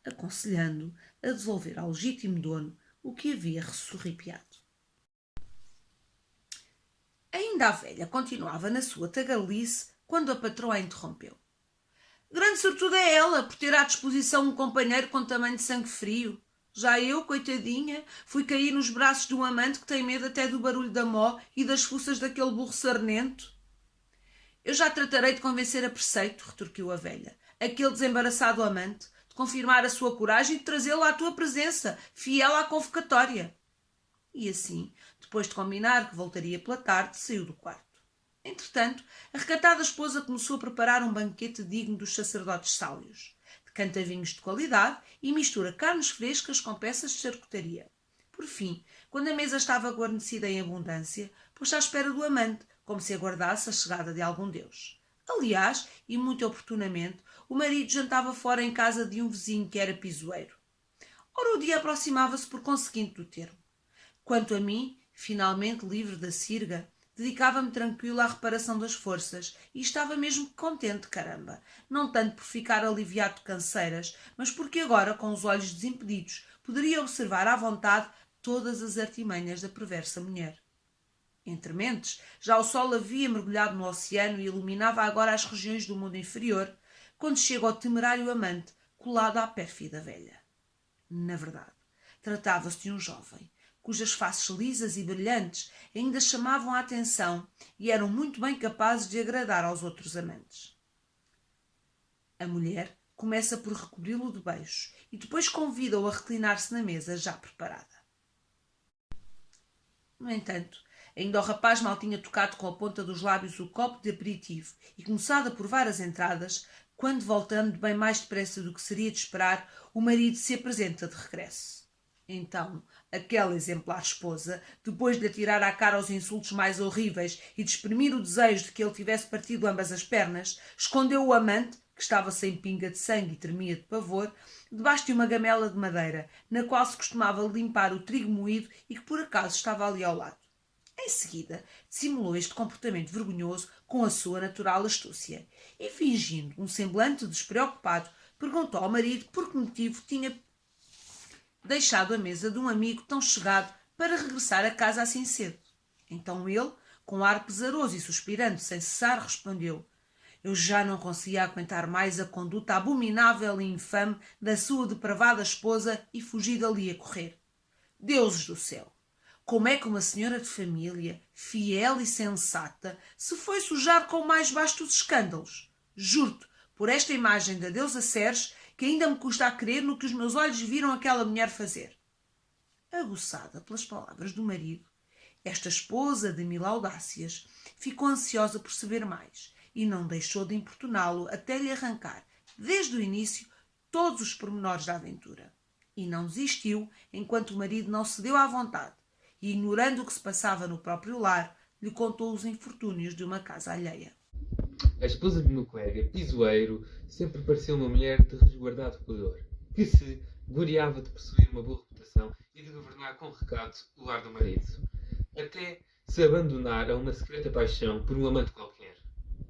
aconselhando-o a devolver ao legítimo dono o que havia ressurripiado. Ainda a velha continuava na sua tagarelice quando a patroa a interrompeu. Grande sortuda é ela, por ter à disposição um companheiro com tamanho de sangue frio. Já eu, coitadinha, fui cair nos braços de um amante que tem medo até do barulho da mó e das fuças daquele burro sarnento. Eu já tratarei de convencer a preceito, retorquiu a velha, aquele desembaraçado amante, de confirmar a sua coragem e de trazê-lo à tua presença, fiel à convocatória. E assim, depois de combinar que voltaria pela tarde, saiu do quarto. Entretanto, a recatada esposa começou a preparar um banquete digno dos sacerdotes sálios. Decanta vinhos de qualidade e mistura carnes frescas com peças de charcutaria. Por fim, quando a mesa estava guarnecida em abundância, pôs-se à espera do amante, como se aguardasse a chegada de algum deus. Aliás, e muito oportunamente, o marido jantava fora em casa de um vizinho que era pisoeiro. Ora, o dia aproximava-se por conseguinte do termo. Quanto a mim, finalmente livre da sirga, dedicava-me tranquilo à reparação das forças e estava mesmo contente, caramba. Não tanto por ficar aliviado de canseiras, mas porque agora, com os olhos desimpedidos, poderia observar à vontade todas as artimanhas da perversa mulher. Entre mentes, já o sol havia mergulhado no oceano e iluminava agora as regiões do mundo inferior, quando chega o temerário amante, colado à pérfida velha. Na verdade, tratava-se de um jovem, cujas faces lisas e brilhantes ainda chamavam a atenção e eram muito bem capazes de agradar aos outros amantes. A mulher começa por recobri-lo de beijos e depois convida-o a reclinar-se na mesa já preparada. No entanto, ainda o rapaz mal tinha tocado com a ponta dos lábios o copo de aperitivo e começado a provar as entradas, quando, voltando bem mais depressa do que seria de esperar, o marido se apresenta de regresso. Então, aquela exemplar esposa, depois de lhe atirar à cara os insultos mais horríveis e de exprimir o desejo de que ele tivesse partido ambas as pernas, escondeu o amante, que estava sem pinga de sangue e tremia de pavor, debaixo de uma gamela de madeira, na qual se costumava limpar o trigo moído e que por acaso estava ali ao lado. Em seguida, dissimulou este comportamento vergonhoso com a sua natural astúcia e, fingindo um semblante despreocupado, perguntou ao marido por que motivo tinha deixado a mesa de um amigo tão chegado para regressar a casa assim cedo. Então ele, com ar pesaroso e suspirando sem cessar, respondeu: eu já não conseguia aguentar mais a conduta abominável e infame da sua depravada esposa e fugi dali a correr. Deuses do céu! Como é que uma senhora de família, fiel e sensata, se foi sujar com o mais baixo dos escândalos? Juro-te, por esta imagem da deusa Ceres, que ainda me custa a crer no que os meus olhos viram aquela mulher fazer. Aguçada pelas palavras do marido, esta esposa de mil audácias ficou ansiosa por saber mais e não deixou de importuná-lo até lhe arrancar, desde o início, todos os pormenores da aventura. E não desistiu enquanto o marido não cedeu à vontade e, ignorando o que se passava no próprio lar, lhe contou os infortúnios de uma casa alheia. A esposa de meu colega, pisoeiro, sempre pareceu uma mulher de resguardado pudor, que se gloriava de possuir uma boa reputação e de governar com recado o lar do marido, até se abandonar a uma secreta paixão por um amante qualquer.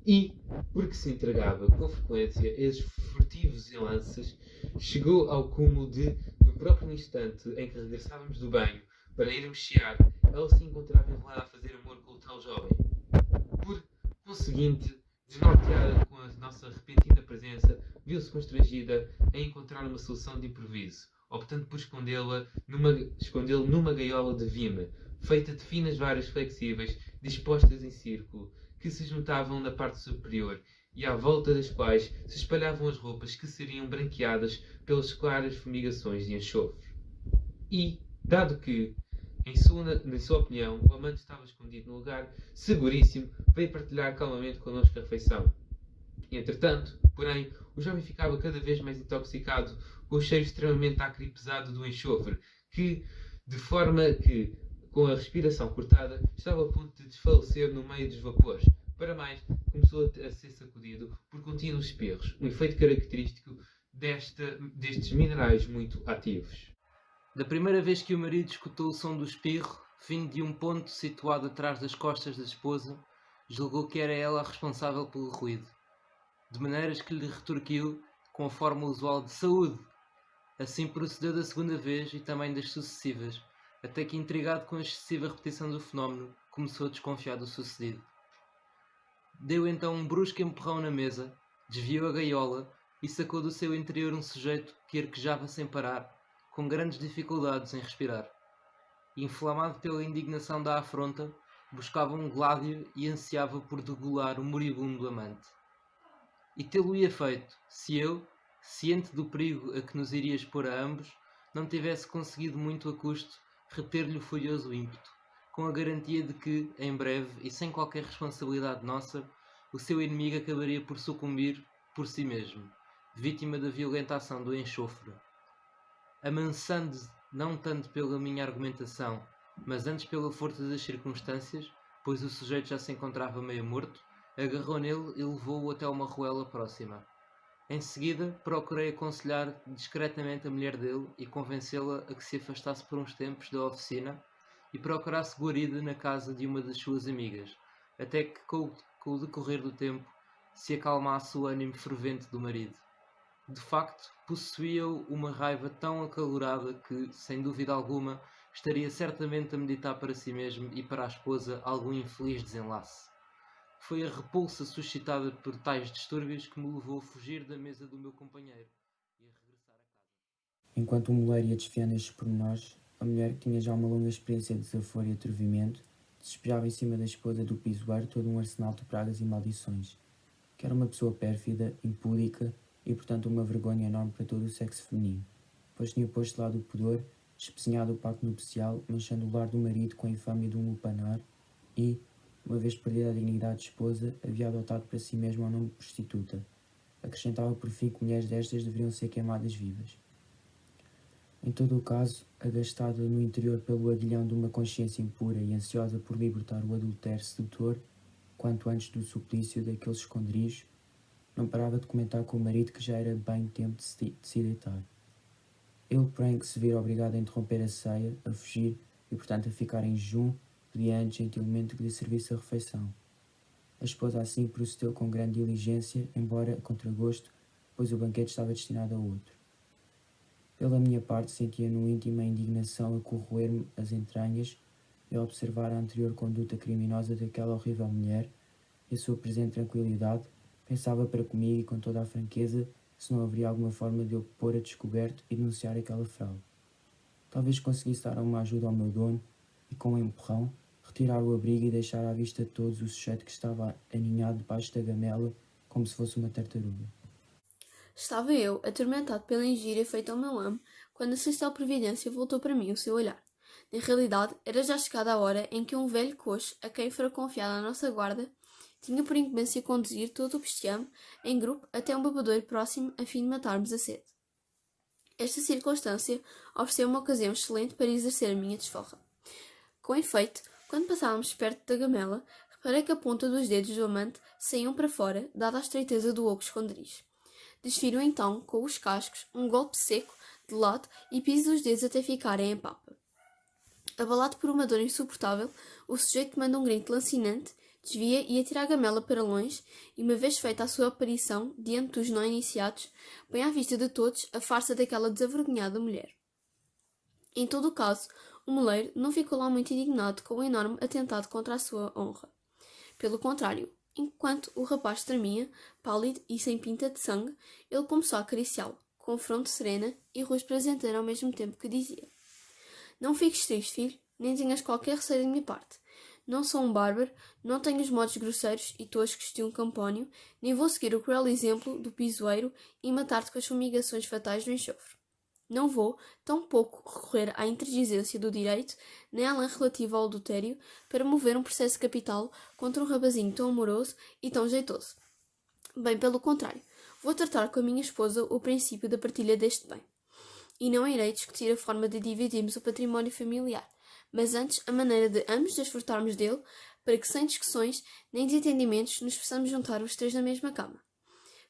E, porque se entregava com frequência a esses furtivos lances, chegou ao cúmulo de, no próprio instante em que regressávamos do banho para irmos chiar, ela se encontrava enrolada a fazer amor com o tal jovem. Por conseguinte, desnorteada com a nossa repentina presença, viu-se constrangida a encontrar uma solução de improviso, optando por escondê-lo numa gaiola de vime, feita de finas varas flexíveis dispostas em círculo, que se juntavam na parte superior e à volta das quais se espalhavam as roupas que seriam branqueadas pelas claras fumigações de enxofre. E, dado que, na sua opinião, o amante estava escondido no lugar seguríssimo, veio partilhar calmamente connosco a refeição. Entretanto, porém, o jovem ficava cada vez mais intoxicado com o cheiro extremamente acre e pesado do enxofre, que, de forma que, com a respiração cortada, estava a ponto de desfalecer no meio dos vapores. Para mais, começou a ser sacudido por contínuos espirros, um efeito característico destes minerais muito ativos. Da primeira vez que o marido escutou o som do espirro, vindo de um ponto situado atrás das costas da esposa, julgou que era ela a responsável pelo ruído, de maneiras que lhe retorquiu com a forma usual de saúde. Assim procedeu da segunda vez e também das sucessivas, até que, intrigado com a excessiva repetição do fenómeno, começou a desconfiar do sucedido. Deu então um brusco empurrão na mesa, desviou a gaiola e sacou do seu interior um sujeito que arquejava sem parar, com grandes dificuldades em respirar. Inflamado pela indignação da afronta, buscava um gládio e ansiava por degolar o moribundo amante. E tê-lo-ia feito, se eu, ciente do perigo a que nos iria expor a ambos, não tivesse conseguido muito a custo reter-lhe o furioso ímpeto, com a garantia de que, em breve e sem qualquer responsabilidade nossa, o seu inimigo acabaria por sucumbir por si mesmo, vítima da violenta ação do enxofre. Amansando não tanto pela minha argumentação, mas antes pela força das circunstâncias, pois o sujeito já se encontrava meio morto, agarrou nele e levou-o até uma ruela próxima. Em seguida, procurei aconselhar discretamente a mulher dele e convencê-la a que se afastasse por uns tempos da oficina e procurasse guarida na casa de uma das suas amigas, até que, com o decorrer do tempo, se acalmasse o ânimo fervente do marido. De facto, possuía-o uma raiva tão acalorada que, sem dúvida alguma, estaria certamente a meditar para si mesmo e para a esposa algum infeliz desenlace. Foi a repulsa suscitada por tais distúrbios que me levou a fugir da mesa do meu companheiro e a regressar a casa. Enquanto o moleiro ia desfiando estes pormenores, a mulher, que tinha já uma longa experiência de desaforo e atrevimento, despejava em cima da esposa do pisoeiro todo um arsenal de pragas e maldições, que era uma pessoa pérfida, impúdica e, portanto, uma vergonha enorme para todo o sexo feminino, pois tinha posto de lado o pudor, despesinhado o pacto nupcial, manchando o lar do marido com a infâmia de um lupanar e, uma vez perdida a dignidade de esposa, havia adotado para si mesmo o nome de prostituta. Acrescentava por fim que mulheres destas deveriam ser queimadas vivas. Em todo o caso, agastada no interior pelo aguilhão de uma consciência impura e ansiosa por libertar o adultério sedutor, quanto antes do suplício daqueles esconderijos, não parava de comentar com o marido que já era bem tempo de se deitar. Ele, porém, que se vira obrigado a interromper a ceia, a fugir e, portanto, a ficar em jejum, pedia antes gentilmente que lhe servisse a refeição. A esposa assim procedeu com grande diligência, embora a contragosto, pois o banquete estava destinado a outro. Pela minha parte, sentia no íntimo a indignação a corroer-me as entranhas e a observar a anterior conduta criminosa daquela horrível mulher e a sua presente tranquilidade, pensava para comigo e com toda a franqueza se não haveria alguma forma de eu pôr a descoberto e denunciar aquela fraude. Talvez conseguisse dar uma ajuda ao meu dono e, com um empurrão, retirar o abrigo e deixar à vista de todos o sujeito que estava aninhado debaixo da gamela como se fosse uma tartaruga. Estava eu, atormentado pela injúria feita ao meu amo, quando a celestial providência voltou para mim o seu olhar. Na realidade, era já chegada a hora em que um velho coxo, a quem fora confiada a nossa guarda, tinha por incumbência conduzir todo o bestiame em grupo até um bebedouro próximo a fim de matarmos a sede. Esta circunstância ofereceu uma ocasião excelente para exercer a minha desforra. Com efeito, quando passávamos perto da gamela, reparei que a ponta dos dedos do amante saíam para fora, dada a estreiteza do oco esconderijo. Desfiro então, com os cascos, um golpe seco, de lado, e piso os dedos até ficarem em papa. Abalado por uma dor insuportável, o sujeito manda um grito lancinante, desvia e atira a gamela para longe, e uma vez feita a sua aparição, diante dos não iniciados, põe à vista de todos a farsa daquela desavergonhada mulher. Em todo o caso, o moleiro não ficou lá muito indignado com o enorme atentado contra a sua honra. Pelo contrário, enquanto o rapaz tremia, pálido e sem pinta de sangue, ele começou a acariciá-lo, com fronte serena e rosto prazenteiro ao mesmo tempo que dizia: "Não fiques triste, filho, nem tenhas qualquer receio da minha parte. Não sou um bárbaro, não tenho os modos grosseiros e toscos de um campónio, nem vou seguir o cruel exemplo do pisoeiro e matar-te com as fumigações fatais do enxofre. Não vou, tampouco, recorrer à intransigência do direito, nem à lei relativa ao adultério, para mover um processo capital contra um rapazinho tão amoroso e tão jeitoso. Bem pelo contrário, vou tratar com a minha esposa o princípio da partilha deste bem. E não irei discutir a forma de dividirmos o património familiar, mas antes a maneira de ambos desfrutarmos dele, para que sem discussões nem desentendimentos nos possamos juntar os três na mesma cama.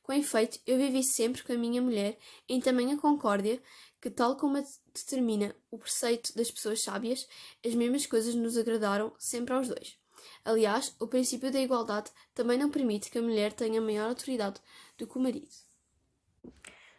Com efeito, eu vivi sempre com a minha mulher em tamanha concórdia que, tal como determina o preceito das pessoas sábias, as mesmas coisas nos agradaram sempre aos dois. Aliás, o princípio da igualdade também não permite que a mulher tenha maior autoridade do que o marido."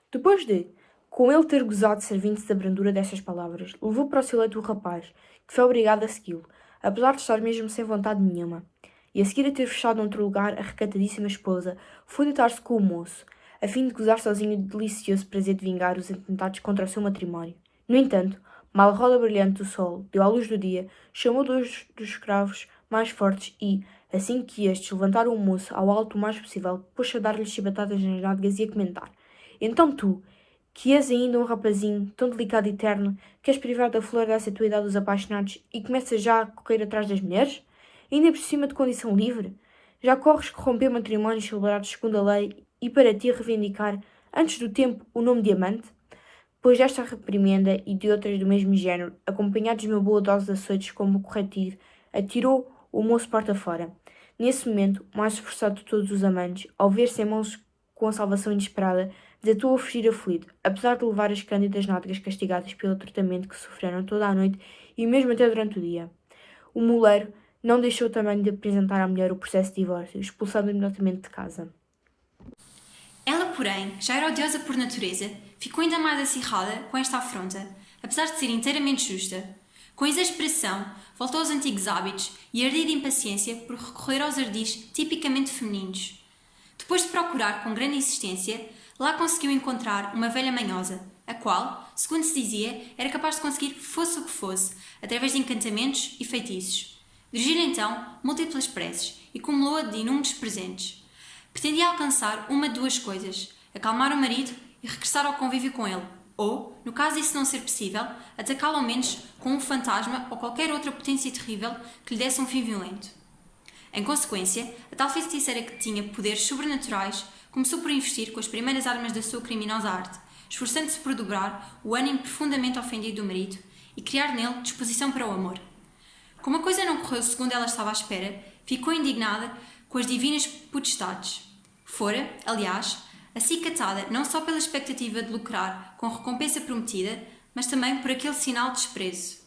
Depois de, com ele ter gozado servindo-se da brandura destas palavras, levou para o seu leito o rapaz, que foi obrigado a segui-lo, apesar de estar mesmo sem vontade nenhuma. e a seguir a ter fechado noutro lugar, a recatadíssima esposa foi deitar-se com o moço, a fim de gozar sozinho o delicioso prazer de vingar os atentados contra o seu matrimónio. No entanto, mal a roda brilhante do sol deu à luz do dia, chamou dois dos escravos mais fortes e, assim que estes levantaram o moço ao alto o mais possível, pôs-se a dar-lhe chibatadas nas nádegas e a comentar: Então tu, que és ainda um rapazinho tão delicado e terno, queres privar da flor dessa tua idade dos apaixonados e começas já a correr atrás das mulheres? Ainda por cima de condição livre? Já corres corromper matrimónios celebrados segundo a lei e para ti reivindicar, antes do tempo, o nome de amante? Depois desta reprimenda e de outras do mesmo género, acompanhados de uma boa dose de açoites como corretivo, atirou o moço porta fora. Nesse momento, o mais esforçado de todos os amantes, ao ver-se em mãos com a salvação inesperada, desatou a fugir aflito, apesar de levar as cândidas nádegas castigadas pelo tratamento que sofreram toda a noite e mesmo até durante o dia. O moleiro não deixou também de apresentar à mulher o processo de divórcio, expulsado imediatamente de casa. Ela, porém, já era odiosa por natureza, ficou ainda mais acirrada com esta afronta, apesar de ser inteiramente justa. Com exasperação, voltou aos antigos hábitos e ardida de impaciência por recorrer aos ardis tipicamente femininos. Depois de procurar com grande insistência, lá conseguiu encontrar uma velha manhosa, a qual, segundo se dizia, era capaz de conseguir fosse o que fosse, através de encantamentos e feitiços. Dirigiu-lhe então múltiplas preces e cumulou-a de inúmeros presentes. Pretendia alcançar uma de duas coisas: acalmar o marido e regressar ao convívio com ele, ou, no caso disso não ser possível, atacá-lo ao menos com um fantasma ou qualquer outra potência terrível que lhe desse um fim violento. Em consequência, a tal feiticeira que tinha poderes sobrenaturais começou por investir com as primeiras armas da sua criminosa arte, esforçando-se por dobrar o ânimo profundamente ofendido do marido e criar nele disposição para o amor. Como a coisa não correu segundo ela estava à espera, ficou indignada com as divinas potestades. Fora, aliás, acicatada não só pela expectativa de lucrar com a recompensa prometida, mas também por aquele sinal de desprezo.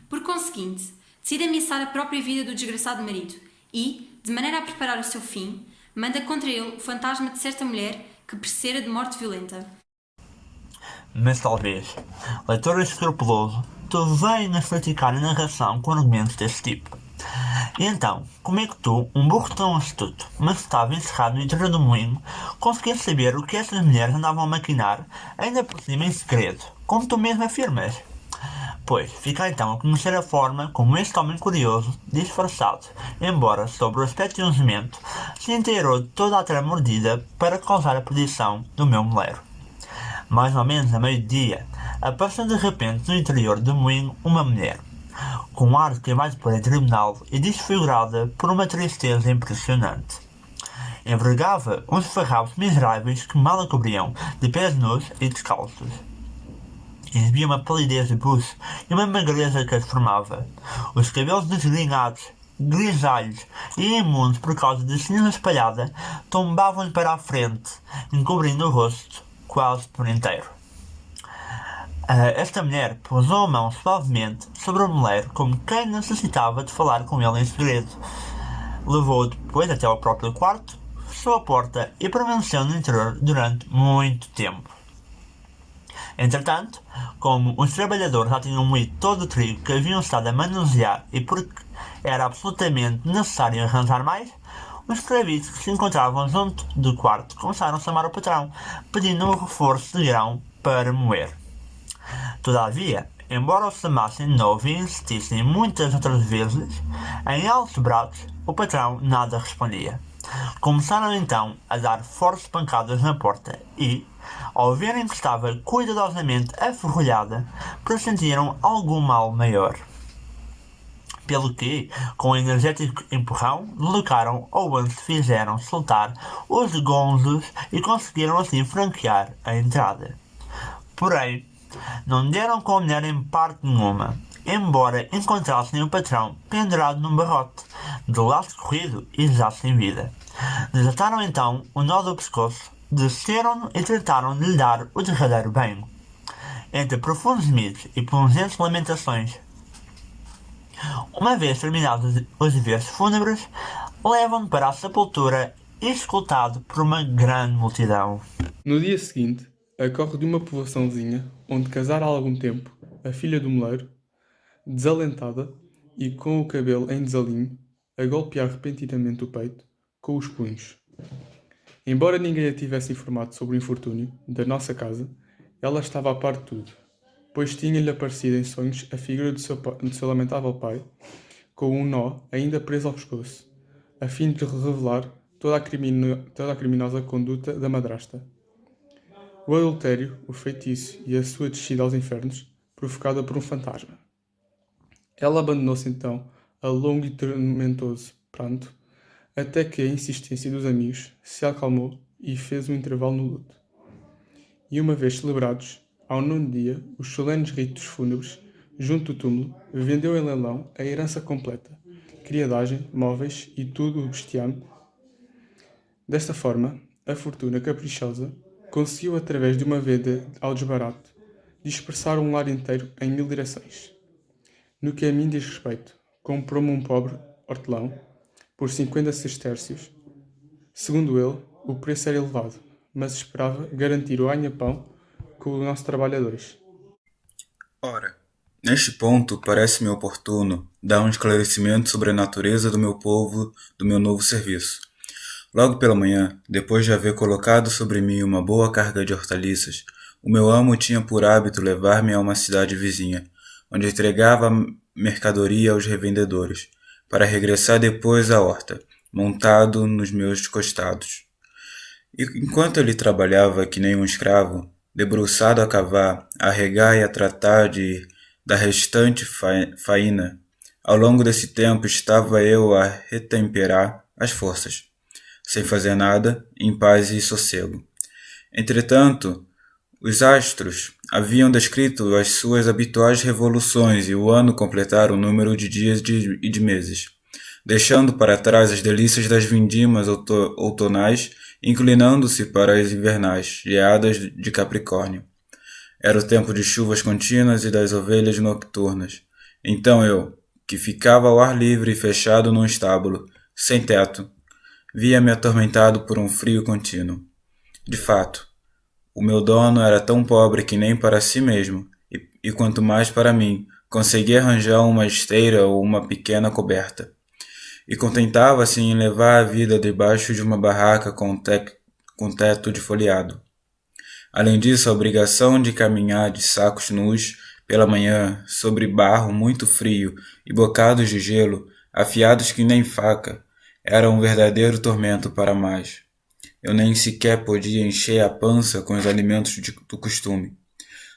Por conseguinte, decide ameaçar a própria vida do desgraçado marido e, de maneira a preparar o seu fim, manda contra ele o fantasma de certa mulher que perecera de morte violenta. Mas talvez, leitor escrupuloso, tu venhas praticar a narração com argumentos desse tipo. E então, como é que tu, um burro tão astuto, mas que estava encerrado no interior do moinho, conseguias saber o que essas mulheres andavam a maquinar, ainda por cima em segredo, como tu mesmo afirmas? Pois, fica então a conhecer a forma como este homem curioso, disfarçado, embora sobre o aspecto de um jumento, se inteirou de toda a trama mordida para causar a perdição do meu moleiro. Mais ou menos a meio-dia, apareceu de repente no interior do moinho uma mulher, com um ar de quem vai depor em tribunal e desfigurada por uma tristeza impressionante. Envergava uns farrapos miseráveis que mal a cobriam, de pés nus e descalços. Exibia uma palidez de buço e uma magreza que as formava. Os cabelos desgrenhados, grisalhos e imundos por causa de cinza espalhada, tombavam-lhe para a frente, encobrindo o rosto quase por inteiro. Esta mulher pousou a mão suavemente sobre o moleiro como quem necessitava de falar com ele em segredo. Levou-o depois até ao próprio quarto, fechou a porta e permaneceu no interior durante muito tempo. Entretanto, como os trabalhadores já tinham moído todo o trigo que haviam estado a manusear e porque era absolutamente necessário arranjar mais, os escravitos que se encontravam junto do quarto começaram a chamar o patrão, pedindo um reforço de grão para moer. Todavia, embora os chamassem de novo e insistissem muitas outras vezes, em altos brados, o patrão nada respondia. Começaram então a dar fortes pancadas na porta e, ao verem que estava cuidadosamente aferrolhada, pressentiram algum mal maior. Pelo que, com um energético empurrão, deslocaram ou antes fizeram soltar os gonzos e conseguiram assim franquear a entrada. Porém, não deram com a mulher em parte nenhuma, embora encontrassem o patrão pendurado num barrote, de laço corrido e já sem vida. Desataram então o nó do pescoço, desceram-no e trataram de lhe dar o derradeiro banho. Entre profundos gemidos e pungentes lamentações, uma vez terminados os deveres fúnebres, levam-no para a sepultura, escoltado por uma grande multidão. No dia seguinte, acorre de uma povoação vizinha, onde casara há algum tempo a filha do moleiro, desalentada e com o cabelo em desalinho, a golpear repentinamente o peito com os punhos. Embora ninguém a tivesse informado sobre o infortúnio da nossa casa, ela estava a par de tudo, pois tinha-lhe aparecido em sonhos a figura do seu lamentável pai, com um nó ainda preso ao pescoço, a fim de revelar toda a criminosa conduta da madrasta. O adultério, o feitiço e a sua descida aos infernos, provocada por um fantasma. Ela abandonou-se então a longo e tormentoso pranto, até que a insistência dos amigos se acalmou e fez um intervalo no luto. E uma vez celebrados, ao 9º dia, os solenes ritos fúnebres, junto do túmulo, vendeu em leilão a herança completa, criadagem, móveis e tudo o bestiame. Desta forma, a fortuna caprichosa conseguiu, através de uma venda ao desbarato, dispersar um lar inteiro em 1000 direções. No que a mim diz respeito, comprou-me um pobre hortelão por 50 sestércios. Segundo ele, o preço era elevado, mas esperava garantir o ganha-pão com os nossos trabalhadores. Ora, neste ponto parece-me oportuno dar um esclarecimento sobre a natureza do meu povo, do meu novo serviço. Logo pela manhã, depois de haver colocado sobre mim uma boa carga de hortaliças, o meu amo tinha por hábito levar-me a uma cidade vizinha, onde entregava a mercadoria aos revendedores, para regressar depois à horta, montado nos meus costados. E enquanto ele trabalhava que nem um escravo, debruçado a cavar, a regar e a tratar da restante faina, ao longo desse tempo estava eu a retemperar as forças, sem fazer nada, em paz e sossego. Entretanto, os astros haviam descrito as suas habituais revoluções e o ano completara o número de dias e de meses, deixando para trás as delícias das vindimas outonais, inclinando-se para as invernais, geadas de Capricórnio. Era o tempo de chuvas contínuas e das ovelhas nocturnas. Então eu, que ficava ao ar livre e fechado num estábulo, sem teto, via-me atormentado por um frio contínuo. De fato, o meu dono era tão pobre que nem para si mesmo, e quanto mais para mim, conseguia arranjar uma esteira ou uma pequena coberta. E contentava-se em levar a vida debaixo de uma barraca com teto de folheado. Além disso, a obrigação de caminhar de sacos nus pela manhã, sobre barro muito frio e bocados de gelo, afiados que nem faca, era um verdadeiro tormento para mais. Eu nem sequer podia encher a pança com os alimentos do costume.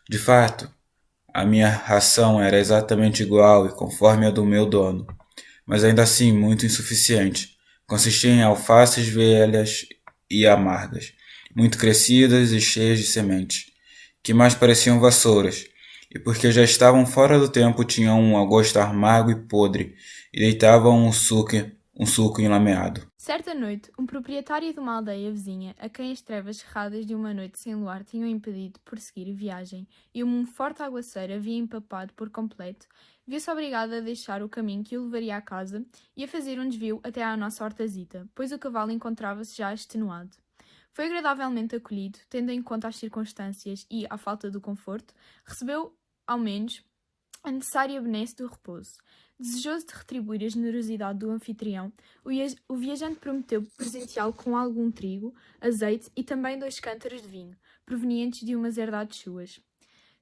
De fato, a minha ração era exatamente igual e conforme a do meu dono, mas ainda assim muito insuficiente. Consistia em alfaces velhas e amargas, muito crescidas e cheias de sementes, que mais pareciam vassouras, e porque já estavam fora do tempo tinham um gosto amargo e podre, e deitavam um suco enlameado. Certa noite, um proprietário de uma aldeia vizinha, a quem as trevas cerradas de uma noite sem luar tinham impedido de prosseguir a viagem e um forte aguaceiro havia empapado por completo, viu-se obrigado a deixar o caminho que o levaria à casa e a fazer um desvio até à nossa hortazita, pois o cavalo encontrava-se já extenuado. Foi agradavelmente acolhido, tendo em conta as circunstâncias e, à falta do conforto, recebeu, ao menos, a necessária benesse do repouso. Desejoso de retribuir a generosidade do anfitrião, o viajante prometeu presenteá-lo com algum trigo, azeite e também 2 cântaros de vinho, provenientes de umas herdades suas.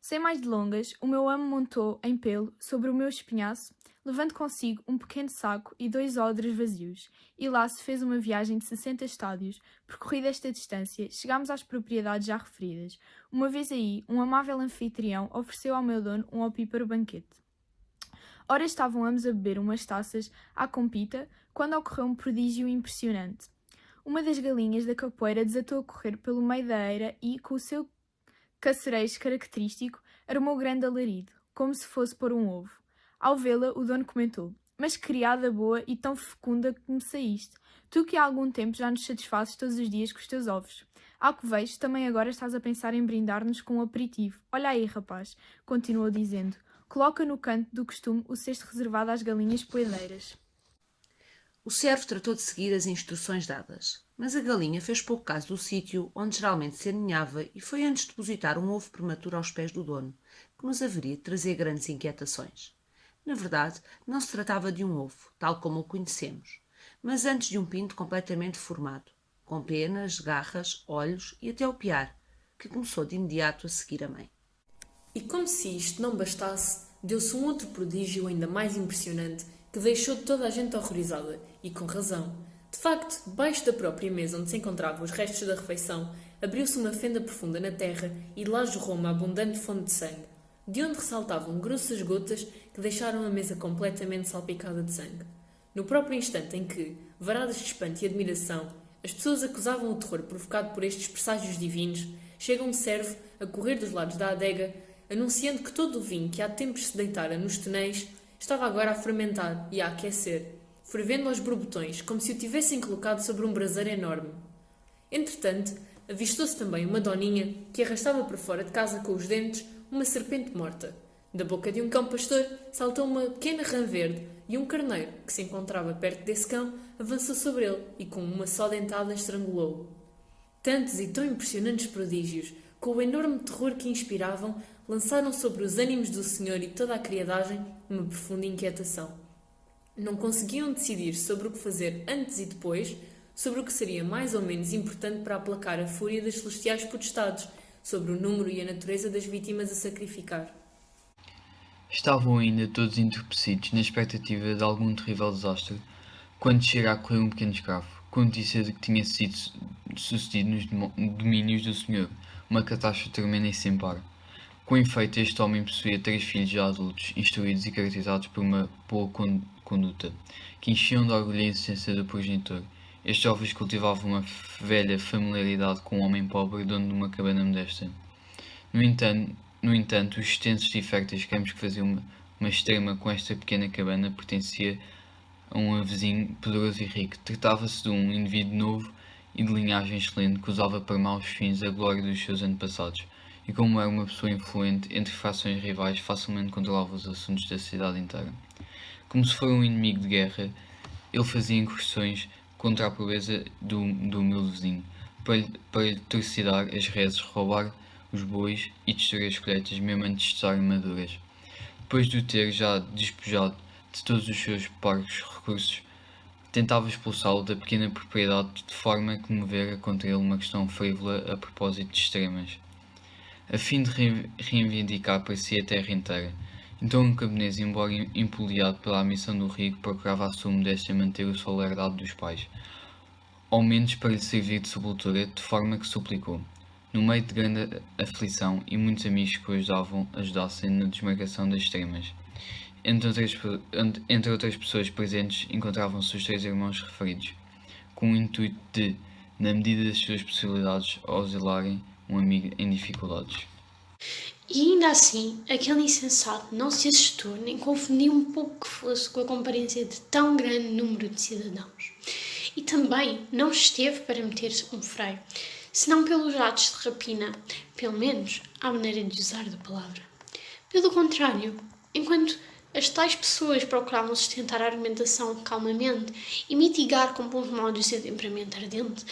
Sem mais delongas, o meu amo montou em pelo sobre o meu espinhaço, levando consigo um pequeno saco e 2 odres vazios, e lá se fez uma viagem de 60 estádios. Percorrida esta distância, chegámos às propriedades já referidas. Uma vez aí, um amável anfitrião ofereceu ao meu dono um opíparo banquete. Ora estavam ambos a beber umas taças à compita, quando ocorreu um prodígio impressionante. Uma das galinhas da capoeira desatou a correr pelo meio da eira e, com o seu cacerejo característico, armou grande alarido, como se fosse pôr um ovo. Ao vê-la, o dono comentou: "Mas criada boa e tão fecunda que me saíste, tu que há algum tempo já nos satisfazes todos os dias com os teus ovos. Ao que vejo, também agora estás a pensar em brindar-nos com um aperitivo. Olha aí, rapaz", continuou dizendo, "coloca no canto do costume o cesto reservado às galinhas poedeiras." O servo tratou de seguir as instruções dadas, mas a galinha fez pouco caso do sítio onde geralmente se aninhava e foi antes depositar um ovo prematuro aos pés do dono, que nos haveria de trazer grandes inquietações. Na verdade, não se tratava de um ovo, tal como o conhecemos, mas antes de um pinto completamente formado, com penas, garras, olhos e até o piar, que começou de imediato a seguir a mãe. E como se isto não bastasse, deu-se um outro prodígio ainda mais impressionante que deixou toda a gente horrorizada, e com razão. De facto, debaixo da própria mesa onde se encontravam os restos da refeição, abriu-se uma fenda profunda na terra e de lá jorrou uma abundante fonte de sangue, de onde ressaltavam grossas gotas que deixaram a mesa completamente salpicada de sangue. No próprio instante em que, varadas de espanto e admiração, as pessoas acusavam o terror provocado por estes presságios divinos, chega um servo a correr dos lados da adega, anunciando que todo o vinho que há tempos se deitara nos tonéis estava agora a fermentar e a aquecer, fervendo aos borbotões, como se o tivessem colocado sobre um braseiro enorme. Entretanto, avistou-se também uma doninha que arrastava para fora de casa com os dentes uma serpente morta. Da boca de um cão pastor saltou uma pequena rã verde e um carneiro, que se encontrava perto desse cão, avançou sobre ele e com uma só dentada estrangulou-o. Tantos e tão impressionantes prodígios, com o enorme terror que inspiravam, lançaram sobre os ânimos do senhor e toda a criadagem uma profunda inquietação. Não conseguiam decidir sobre o que fazer antes e depois, sobre o que seria mais ou menos importante para aplacar a fúria das celestiais potestades, sobre o número e a natureza das vítimas a sacrificar. Estavam ainda todos entorpecidos na expectativa de algum terrível desastre, quando chega a correr um pequeno escravo, com a notícia de que tinha sido sucedido nos domínios do senhor, uma catástrofe tremenda e sem par. Com efeito, este homem possuía 3 filhos já adultos, instruídos e caracterizados por uma boa conduta, que enchiam de orgulho a inocência do progenitor. Estes jovens cultivavam uma velha familiaridade com um homem pobre, dono de uma cabana modesta. No entanto, os extensos e férteis campos que faziam uma extrema com esta pequena cabana pertencia a um vizinho poderoso e rico. Tratava-se de um indivíduo novo e de linhagem excelente que usava para maus fins a glória dos seus antepassados, e como era uma pessoa influente entre fações rivais, facilmente controlava os assuntos da cidade inteira. Como se fosse um inimigo de guerra, ele fazia incursões contra a pobreza do humilde vizinho, para lhe torcidar as reses, roubar os bois e destruir as colheitas, mesmo antes de estarem maduras. Depois de o ter já despojado de todos os seus parcos recursos, tentava expulsá-lo da pequena propriedade de forma a comovera contra ele uma questão frívola a propósito de extremas, a fim de reivindicar para si a terra inteira. Então o camponês, embora empoliado pela ambição do rico, procurava a sua modéstia manter o solo herdado dos pais, ao menos para lhe servir de sepultura, de forma que suplicou, no meio de grande aflição, e muitos amigos que o ajudassem na desmarcação das extremas. Entre outras pessoas presentes, encontravam-se os 3 irmãos referidos, com o intuito de, na medida das suas possibilidades, auxiliarem um amigo em dificuldades. E ainda assim, aquele insensato não se assustou nem confundiu um pouco que fosse com a comparência de tão grande número de cidadãos. E também não esteve para meter-se um freio, senão pelos atos de rapina, pelo menos à maneira de usar da palavra. Pelo contrário, enquanto as tais pessoas procuravam sustentar a argumentação calmamente e mitigar com bons modos o seu temperamento ardente,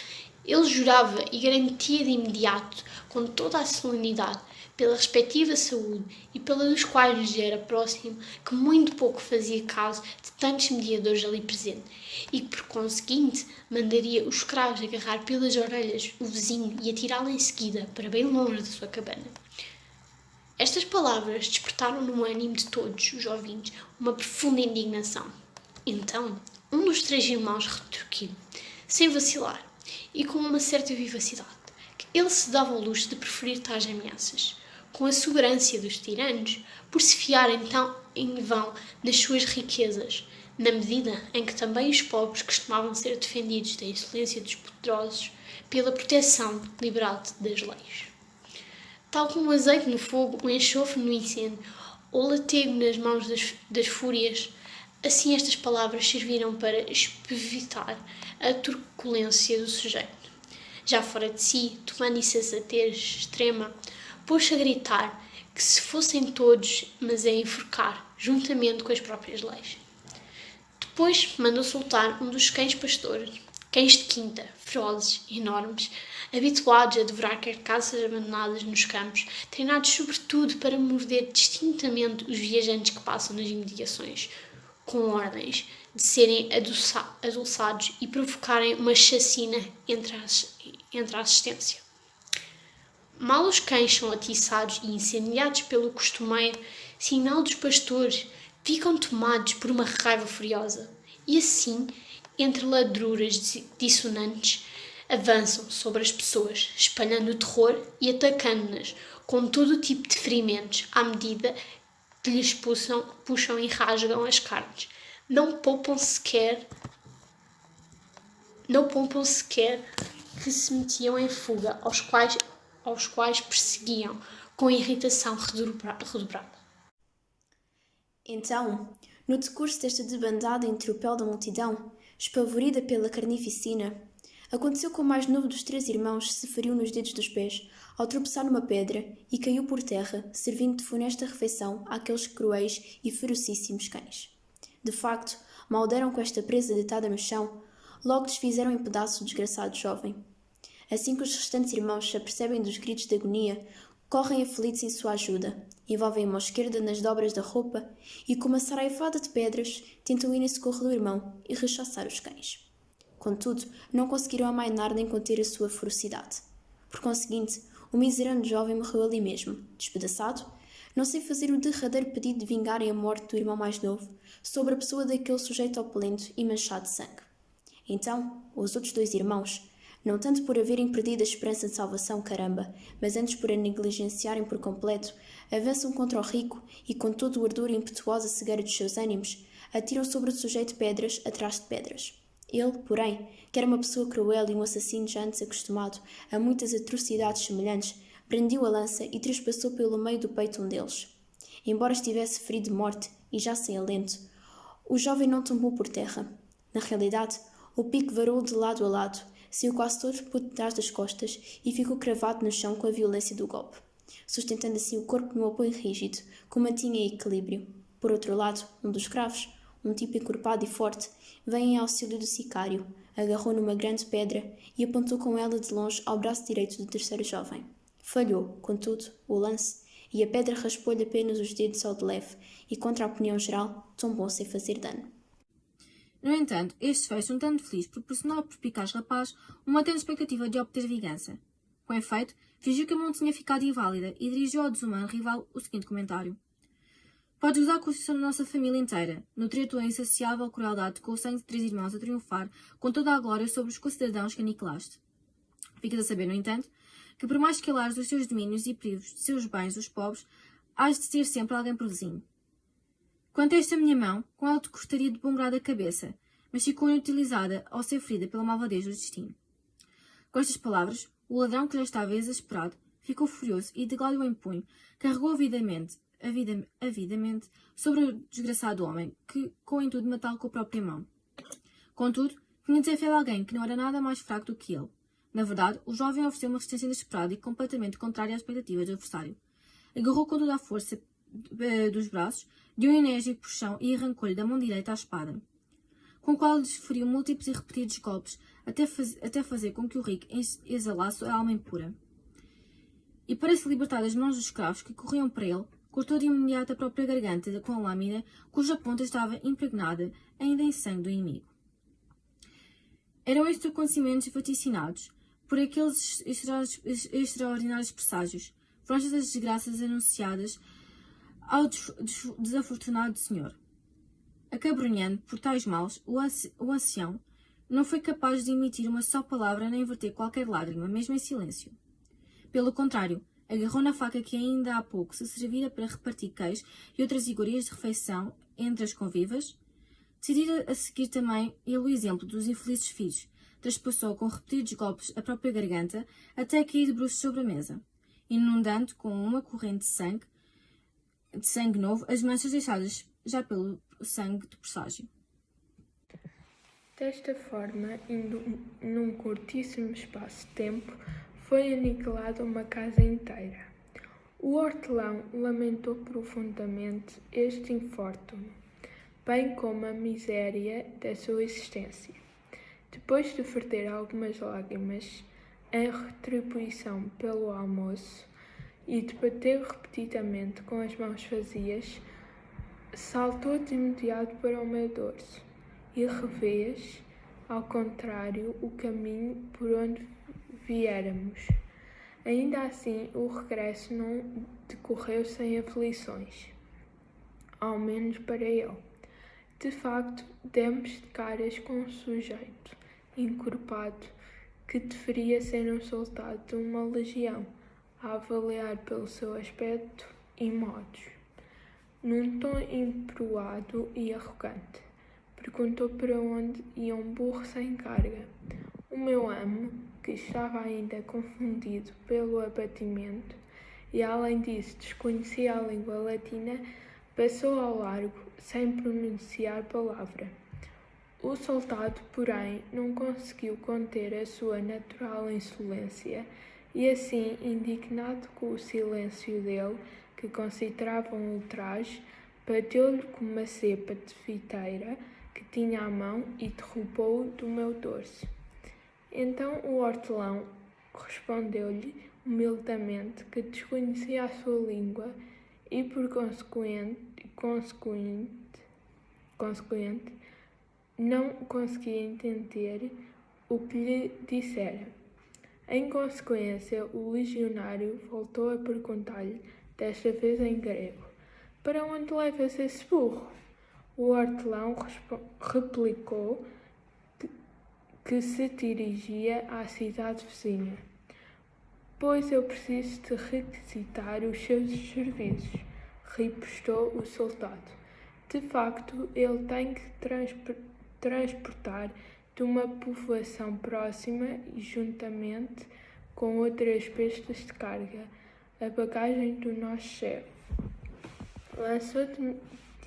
ele jurava e garantia de imediato, com toda a solenidade, pela respectiva saúde e pela dos quais lhes era próximo, que muito pouco fazia caso de tantos mediadores ali presentes e que, por conseguinte, mandaria os escravos agarrar pelas orelhas o vizinho e atirá-lo em seguida para bem longe da sua cabana. Estas palavras despertaram no ânimo de todos os ouvintes uma profunda indignação. Então, um dos 3 irmãos retorquiu, sem vacilar e com uma certa vivacidade, que ele se dava ao luxo de preferir tais ameaças, com a exuberância dos tiranos, por se fiarem tão em vão nas suas riquezas, na medida em que também os pobres costumavam ser defendidos da insolência dos poderosos pela proteção liberal das leis. Tal como o azeite no fogo, o enxofre no incêndio, ou o latego nas mãos das fúrias, assim estas palavras serviram para espevitar a truculência do sujeito. Já fora de si, tomando insensatez extrema, pôs-se a gritar que se fossem todos, mas a enforcar, juntamente com as próprias leis. Depois mandou soltar um dos cães pastores, cães de quinta, ferozes, enormes, habituados a devorar carcaças abandonadas nos campos, treinados sobretudo para morder distintamente os viajantes que passam nas imediações, com ordens de serem adulçados e provocarem uma chacina entre a assistência. Mal os cães são atiçados e incendiados pelo costumeiro sinal dos pastores, ficam tomados por uma raiva furiosa e assim, entre ladruras dissonantes, avançam sobre as pessoas, espalhando o terror e atacando-nas com todo o tipo de ferimentos à medida que lhes puxam e rasgam as carnes. Não poupam sequer que se metiam em fuga, aos quais perseguiam com irritação redobrada. Então, no decurso desta debandada em tropel da multidão, espavorida pela carnificina, aconteceu que o mais novo dos 3 irmãos se feriu nos dedos dos pés ao tropeçar numa pedra e caiu por terra, servindo de funesta refeição àqueles cruéis e ferocíssimos cães. De facto, mal deram com esta presa deitada no chão, logo desfizeram em pedaços o desgraçado jovem. Assim que os restantes irmãos se apercebem dos gritos de agonia, correm aflitos em sua ajuda, envolvem a mão esquerda nas dobras da roupa e, com uma saraivada de pedras, tentam ir em socorro do irmão e rechaçar os cães. Contudo, não conseguiram amainar nem conter a sua ferocidade. Por conseguinte, o miserável jovem morreu ali mesmo, despedaçado, não sem fazer o derradeiro pedido de vingarem a morte do irmão mais novo sobre a pessoa daquele sujeito opulento e manchado de sangue. Então, os outros 2 irmãos, não tanto por haverem perdido a esperança de salvação, caramba, mas antes por a negligenciarem por completo, avançam contra o rico e, com todo o ardor e impetuosa cegueira dos seus ânimos, atiram sobre o sujeito pedras atrás de pedras. Ele, porém, que era uma pessoa cruel e um assassino já antes acostumado a muitas atrocidades semelhantes, brandiu a lança e trespassou pelo meio do peito um deles. Embora estivesse ferido de morte e já sem alento, o jovem não tombou por terra. Na realidade, o pico varou de lado a lado, saiu quase todo por detrás das costas e ficou cravado no chão com a violência do golpe, sustentando assim o corpo num apoio rígido, que o mantinha em equilíbrio. Por outro lado, um dos cravos, um tipo encorpado e forte, veio em auxílio do sicário, agarrou numa grande pedra e apontou com ela de longe ao braço direito do terceiro jovem. Falhou, contudo, o lance, e a pedra raspou-lhe apenas os dedos ao de leve e, contra a opinião geral, tombou sem fazer dano. No entanto, este desfecho um tanto feliz proporcionou ao perspicaz rapaz uma atenta expectativa de obter vingança. Com efeito, fingiu que a mão tinha ficado inválida e dirigiu ao desumano rival o seguinte comentário: "Podes gozar com a nossa família inteira, nutrir a tua insaciável crueldade com o sangue de 3 irmãos a triunfar com toda a glória sobre os concidadãos que aniquilaste. Ficas a saber, no entanto, que por mais que alares dos seus domínios e prives de seus bens os pobres, hás de ter sempre alguém por vizinho. Quanto a esta minha mão, com ela te cortaria de bom grado a cabeça, mas ficou inutilizada ao ser ferida pela malvadez do destino." Com estas palavras, o ladrão, que já estava exasperado, ficou furioso e, de gládio em punho, carregou avidamente sobre o desgraçado homem, que, com o intuito de matá-lo com a própria mão. Contudo, tinha desafiado alguém que não era nada mais fraco do que ele. Na verdade, o jovem ofereceu uma resistência inesperada e completamente contrária às expectativas do adversário. Agarrou com toda a força dos braços, deu um enérgico puxão e arrancou-lhe da mão direita a espada, com o qual lhe desferiu múltiplos e repetidos golpes, até fazer com que o rico exalasse a alma impura. E para se libertar das mãos dos escravos que corriam para ele, cortou de imediato a própria garganta com a lâmina, cuja ponta estava impregnada ainda em sangue do inimigo. Eram estes acontecimentos vaticinados por aqueles extraordinários presságios. Foram estas as desgraças anunciadas ao desafortunado senhor. Acabrunhando por tais males, o ancião não foi capaz de emitir uma só palavra nem verter qualquer lágrima, mesmo em silêncio. Pelo contrário, agarrou na faca que ainda há pouco se servira para repartir queijo e outras iguarias de refeição entre as convivas. Decidido a seguir também ele o exemplo dos infelizes filhos, traspassou com repetidos golpes a própria garganta até cair de bruços sobre a mesa, inundando com uma corrente de sangue novo as manchas deixadas já pelo sangue do presságio. Desta forma, num curtíssimo espaço de tempo, foi aniquilada uma casa inteira. O hortelão lamentou profundamente este infortúnio, bem como a miséria da sua existência. Depois de verter algumas lágrimas em retribuição pelo almoço e de bater repetidamente com as mãos vazias, saltou de imediato para o meu dorso e revês, ao contrário, o caminho por onde viéramos. Ainda assim, o regresso não decorreu sem aflições, ao menos para ele. De facto, demos de caras com um sujeito encorpado que deveria ser um soldado de uma legião, a avaliar pelo seu aspecto e modos. Num tom emproado e arrogante, perguntou para onde ia um burro sem carga. O meu amo, que estava ainda confundido pelo abatimento e além disso desconhecia a língua latina, passou ao largo sem pronunciar palavra. O soldado, porém, não conseguiu conter a sua natural insolência e assim, indignado com o silêncio dele, que considerava um ultraje, bateu-lhe com uma cepa de fiteira que tinha à mão e derrubou-o do meu dorso. Então o hortelão respondeu-lhe humildemente que desconhecia a sua língua e, por consequente, não conseguia entender o que lhe dissera. Em consequência, o legionário voltou a perguntar-lhe, desta vez em grego: "Para onde levas esse burro?" O hortelão replicou que se dirigia à cidade vizinha. "Pois eu preciso de requisitar os seus serviços", repostou o soldado. "De facto, ele tem que transportar de uma povoação próxima e, juntamente com outras bestas de carga, a bagagem do nosso chefe." Lançou de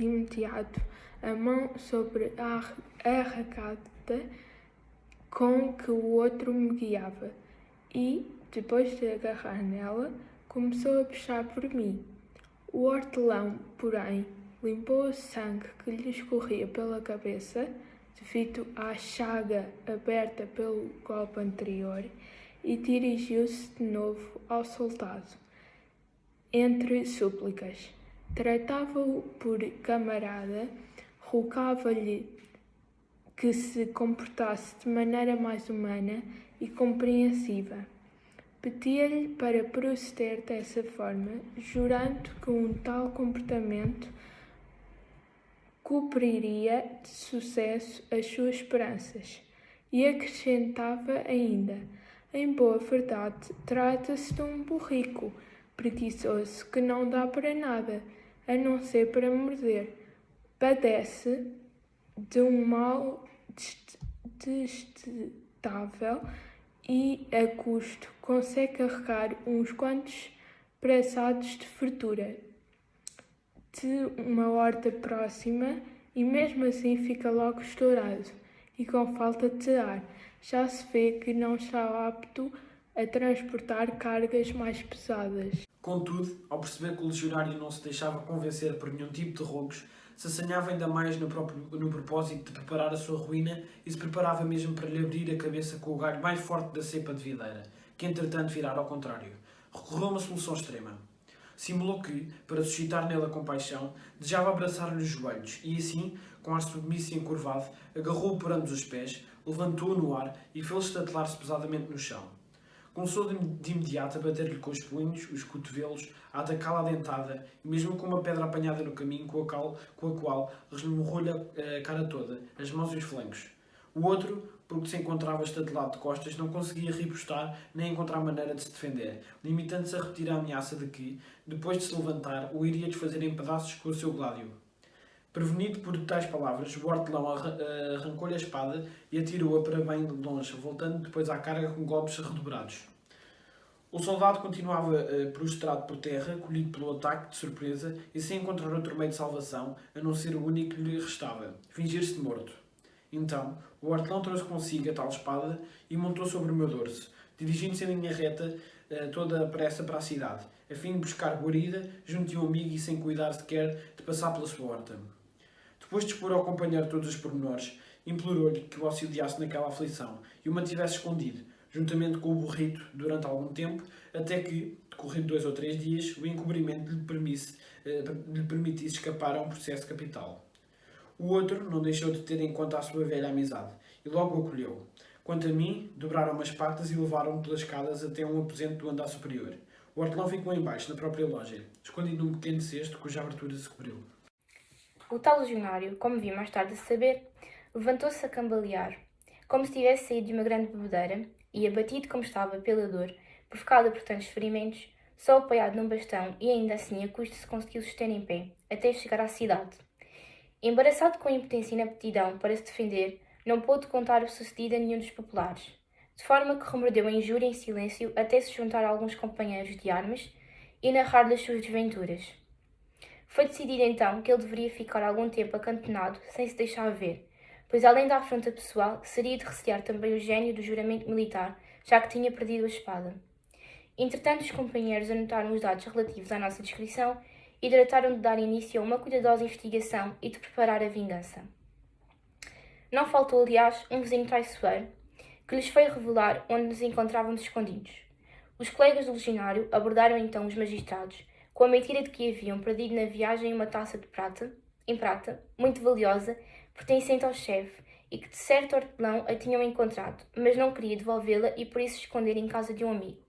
imediato a mão sobre a arracada com que o outro me guiava e, depois de agarrar nela, começou a puxar por mim. O hortelão, porém, limpou o sangue que lhe escorria pela cabeça, devido à chaga aberta pelo golpe anterior, e dirigiu-se de novo ao soldado, entre súplicas. Tratava-o por camarada, rogava-lhe que se comportasse de maneira mais humana e compreensiva. Pedia-lhe para proceder dessa forma, jurando que um tal comportamento cobriria de sucesso as suas esperanças, e acrescentava ainda: "Em boa verdade, trata-se de um burrico preguiçoso que não dá para nada, a não ser para morder. Padece de um mal detestável e, a custo, consegue carregar uns quantos braçados de fartura de uma horta próxima e mesmo assim fica logo estourado e com falta de ar. Já se vê que não está apto a transportar cargas mais pesadas." Contudo, ao perceber que o legionário não se deixava convencer por nenhum tipo de rogos, se assanhava ainda mais no propósito de preparar a sua ruína e se preparava mesmo para lhe abrir a cabeça com o galho mais forte da cepa de videira, que entretanto virara ao contrário. Recorreu a uma solução extrema. Simulou que, para suscitar nele a compaixão, desejava abraçar-lhe os joelhos e assim, com ar submisso e encurvado, agarrou-o por ambos os pés, levantou-o no ar e fez-o estatelar-se pesadamente no chão. Começou de imediato a bater-lhe com os punhos, os cotovelos, a atacá-la à dentada e mesmo com uma pedra apanhada no caminho com a qual resmurrou-lhe a cara toda, as mãos e os flancos. O outro, porque se encontrava estatelado de costas, não conseguia ripostar nem encontrar maneira de se defender, limitando-se a repetir a ameaça de que, depois de se levantar, o iria desfazer em pedaços com o seu gládio. Prevenido por tais palavras, o hortelão arrancou-lhe a espada e atirou-a para bem longe, voltando depois à carga com golpes redobrados. O soldado continuava prostrado por terra, colhido pelo ataque de surpresa e sem encontrar outro meio de salvação, a não ser o único que lhe restava, fingir-se de morto. Então, o hortelão trouxe consigo a tal espada e montou sobre o meu dorso, dirigindo-se em linha reta toda a pressa para a cidade, a fim de buscar guarida junto de um amigo e sem cuidar sequer de passar pela sua horta. Depois de expor ao companheiro todos os pormenores Implorou-lhe que o auxiliasse naquela aflição e o mantivesse escondido, juntamente com o burrito, durante algum tempo, até que, decorrido 2 ou 3 dias, o encobrimento lhe permitisse escapar a um processo capital. O outro não deixou de ter em conta a sua velha amizade e logo o acolheu. Quanto a mim, dobraram-me as patas e levaram-me pelas escadas até um aposento do andar superior. O hortelão ficou em baixo, na própria loja, escondido num pequeno cesto cuja abertura se cobriu. O tal legionário, como vi mais tarde saber, levantou-se a cambalear, como se tivesse saído de uma grande bebedeira, e, abatido como estava pela dor, provocada por tantos ferimentos, só apoiado num bastão e ainda assim a custo se conseguiu suster em pé, até chegar à cidade. Embaraçado com a impotência e inaptidão para se defender, não pôde contar o sucedido a nenhum dos populares, de forma que remordeu a injúria em silêncio até se juntar a alguns companheiros de armas e narrar-lhe as suas desventuras. Foi decidido então que ele deveria ficar algum tempo acantonado sem se deixar ver, pois além da afronta pessoal, seria de recear também o gênio do juramento militar, já que tinha perdido a espada. Entretanto, os companheiros anotaram os dados relativos à nossa descrição e trataram de dar início a uma cuidadosa investigação e de preparar a vingança. Não faltou, aliás, um vizinho traiçoeiro, que lhes foi revelar onde nos encontrávamos escondidos. Os colegas do legionário abordaram então os magistrados, com a mentira de que haviam perdido na viagem uma taça de prata, muito valiosa, pertencente ao chefe, e que de certo hortelão a tinham encontrado, mas não queria devolvê-la e por isso esconder em casa de um amigo.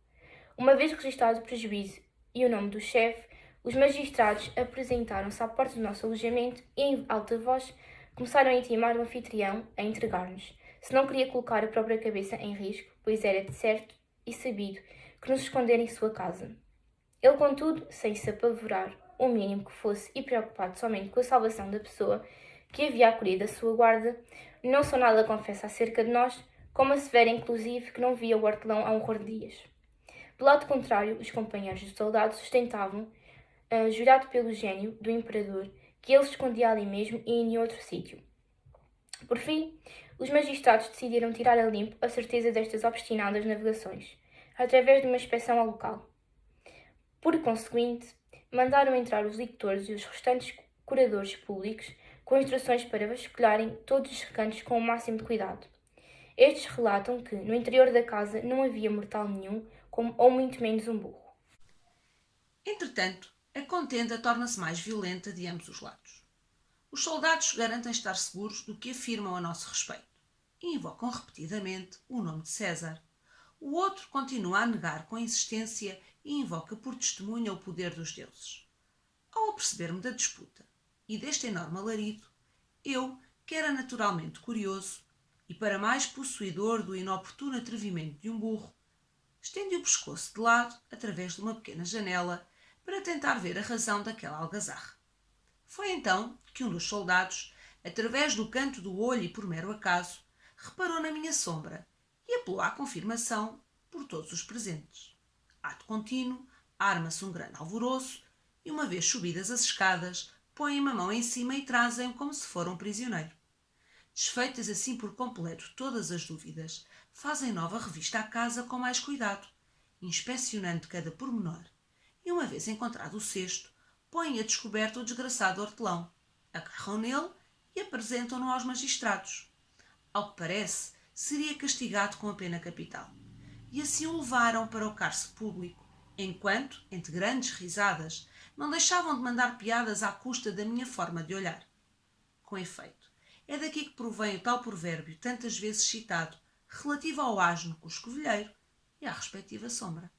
Uma vez registado o prejuízo e o nome do chefe, os magistrados apresentaram-se à porta do nosso alojamento e, em alta voz, começaram a intimar o anfitrião a entregar-nos, se não queria colocar a própria cabeça em risco, pois era de certo e sabido que nos esconder em sua casa. Ele, contudo, sem se apavorar, o mínimo que fosse e preocupado somente com a salvação da pessoa que havia acolhido a sua guarda, não só nada confessa acerca de nós, como assevera inclusive que não via o hortelão há um horror de dias. Do lado contrário, os companheiros do soldado sustentavam, jurado pelo gênio do imperador, que ele se escondia ali mesmo e em outro sítio. Por fim, os magistrados decidiram tirar a limpo a certeza destas obstinadas navegações, através de uma inspeção ao local. Por conseguinte, mandaram entrar os lictores e os restantes curadores públicos com instruções para vasculharem todos os recantos com o máximo de cuidado. Estes relatam que, no interior da casa, não havia mortal nenhum, ou muito menos um burro. Entretanto, a contenda torna-se mais violenta de ambos os lados. Os soldados garantem estar seguros do que afirmam a nosso respeito e invocam repetidamente o nome de César. O outro continua a negar com insistência e invoca por testemunha o poder dos deuses. Ao aperceber-me da disputa e deste enorme alarido, eu, que era naturalmente curioso e para mais possuidor do inoportuno atrevimento de um burro, estendi o pescoço de lado através de uma pequena janela para tentar ver a razão daquela algazarra. Foi então que um dos soldados, através do canto do olho e por mero acaso, reparou na minha sombra e apelou à confirmação por todos os presentes. Ato contínuo, arma-se um grande alvoroço e, uma vez subidas as escadas, põem-me a mão em cima e trazem-me como se fora um prisioneiro. Desfeitas assim por completo todas as dúvidas, fazem nova revista à casa com mais cuidado, inspecionando cada pormenor, e uma vez encontrado o cesto, põem a descoberto o desgraçado hortelão, agarram nele e apresentam-no aos magistrados. Ao que parece, seria castigado com a pena capital, e assim o levaram para o cárcere público, enquanto, entre grandes risadas, não deixavam de mandar piadas à custa da minha forma de olhar. Com efeito, é daqui que provém o tal provérbio tantas vezes citado, relativo ao asno com o escovilheiro e à respectiva sombra.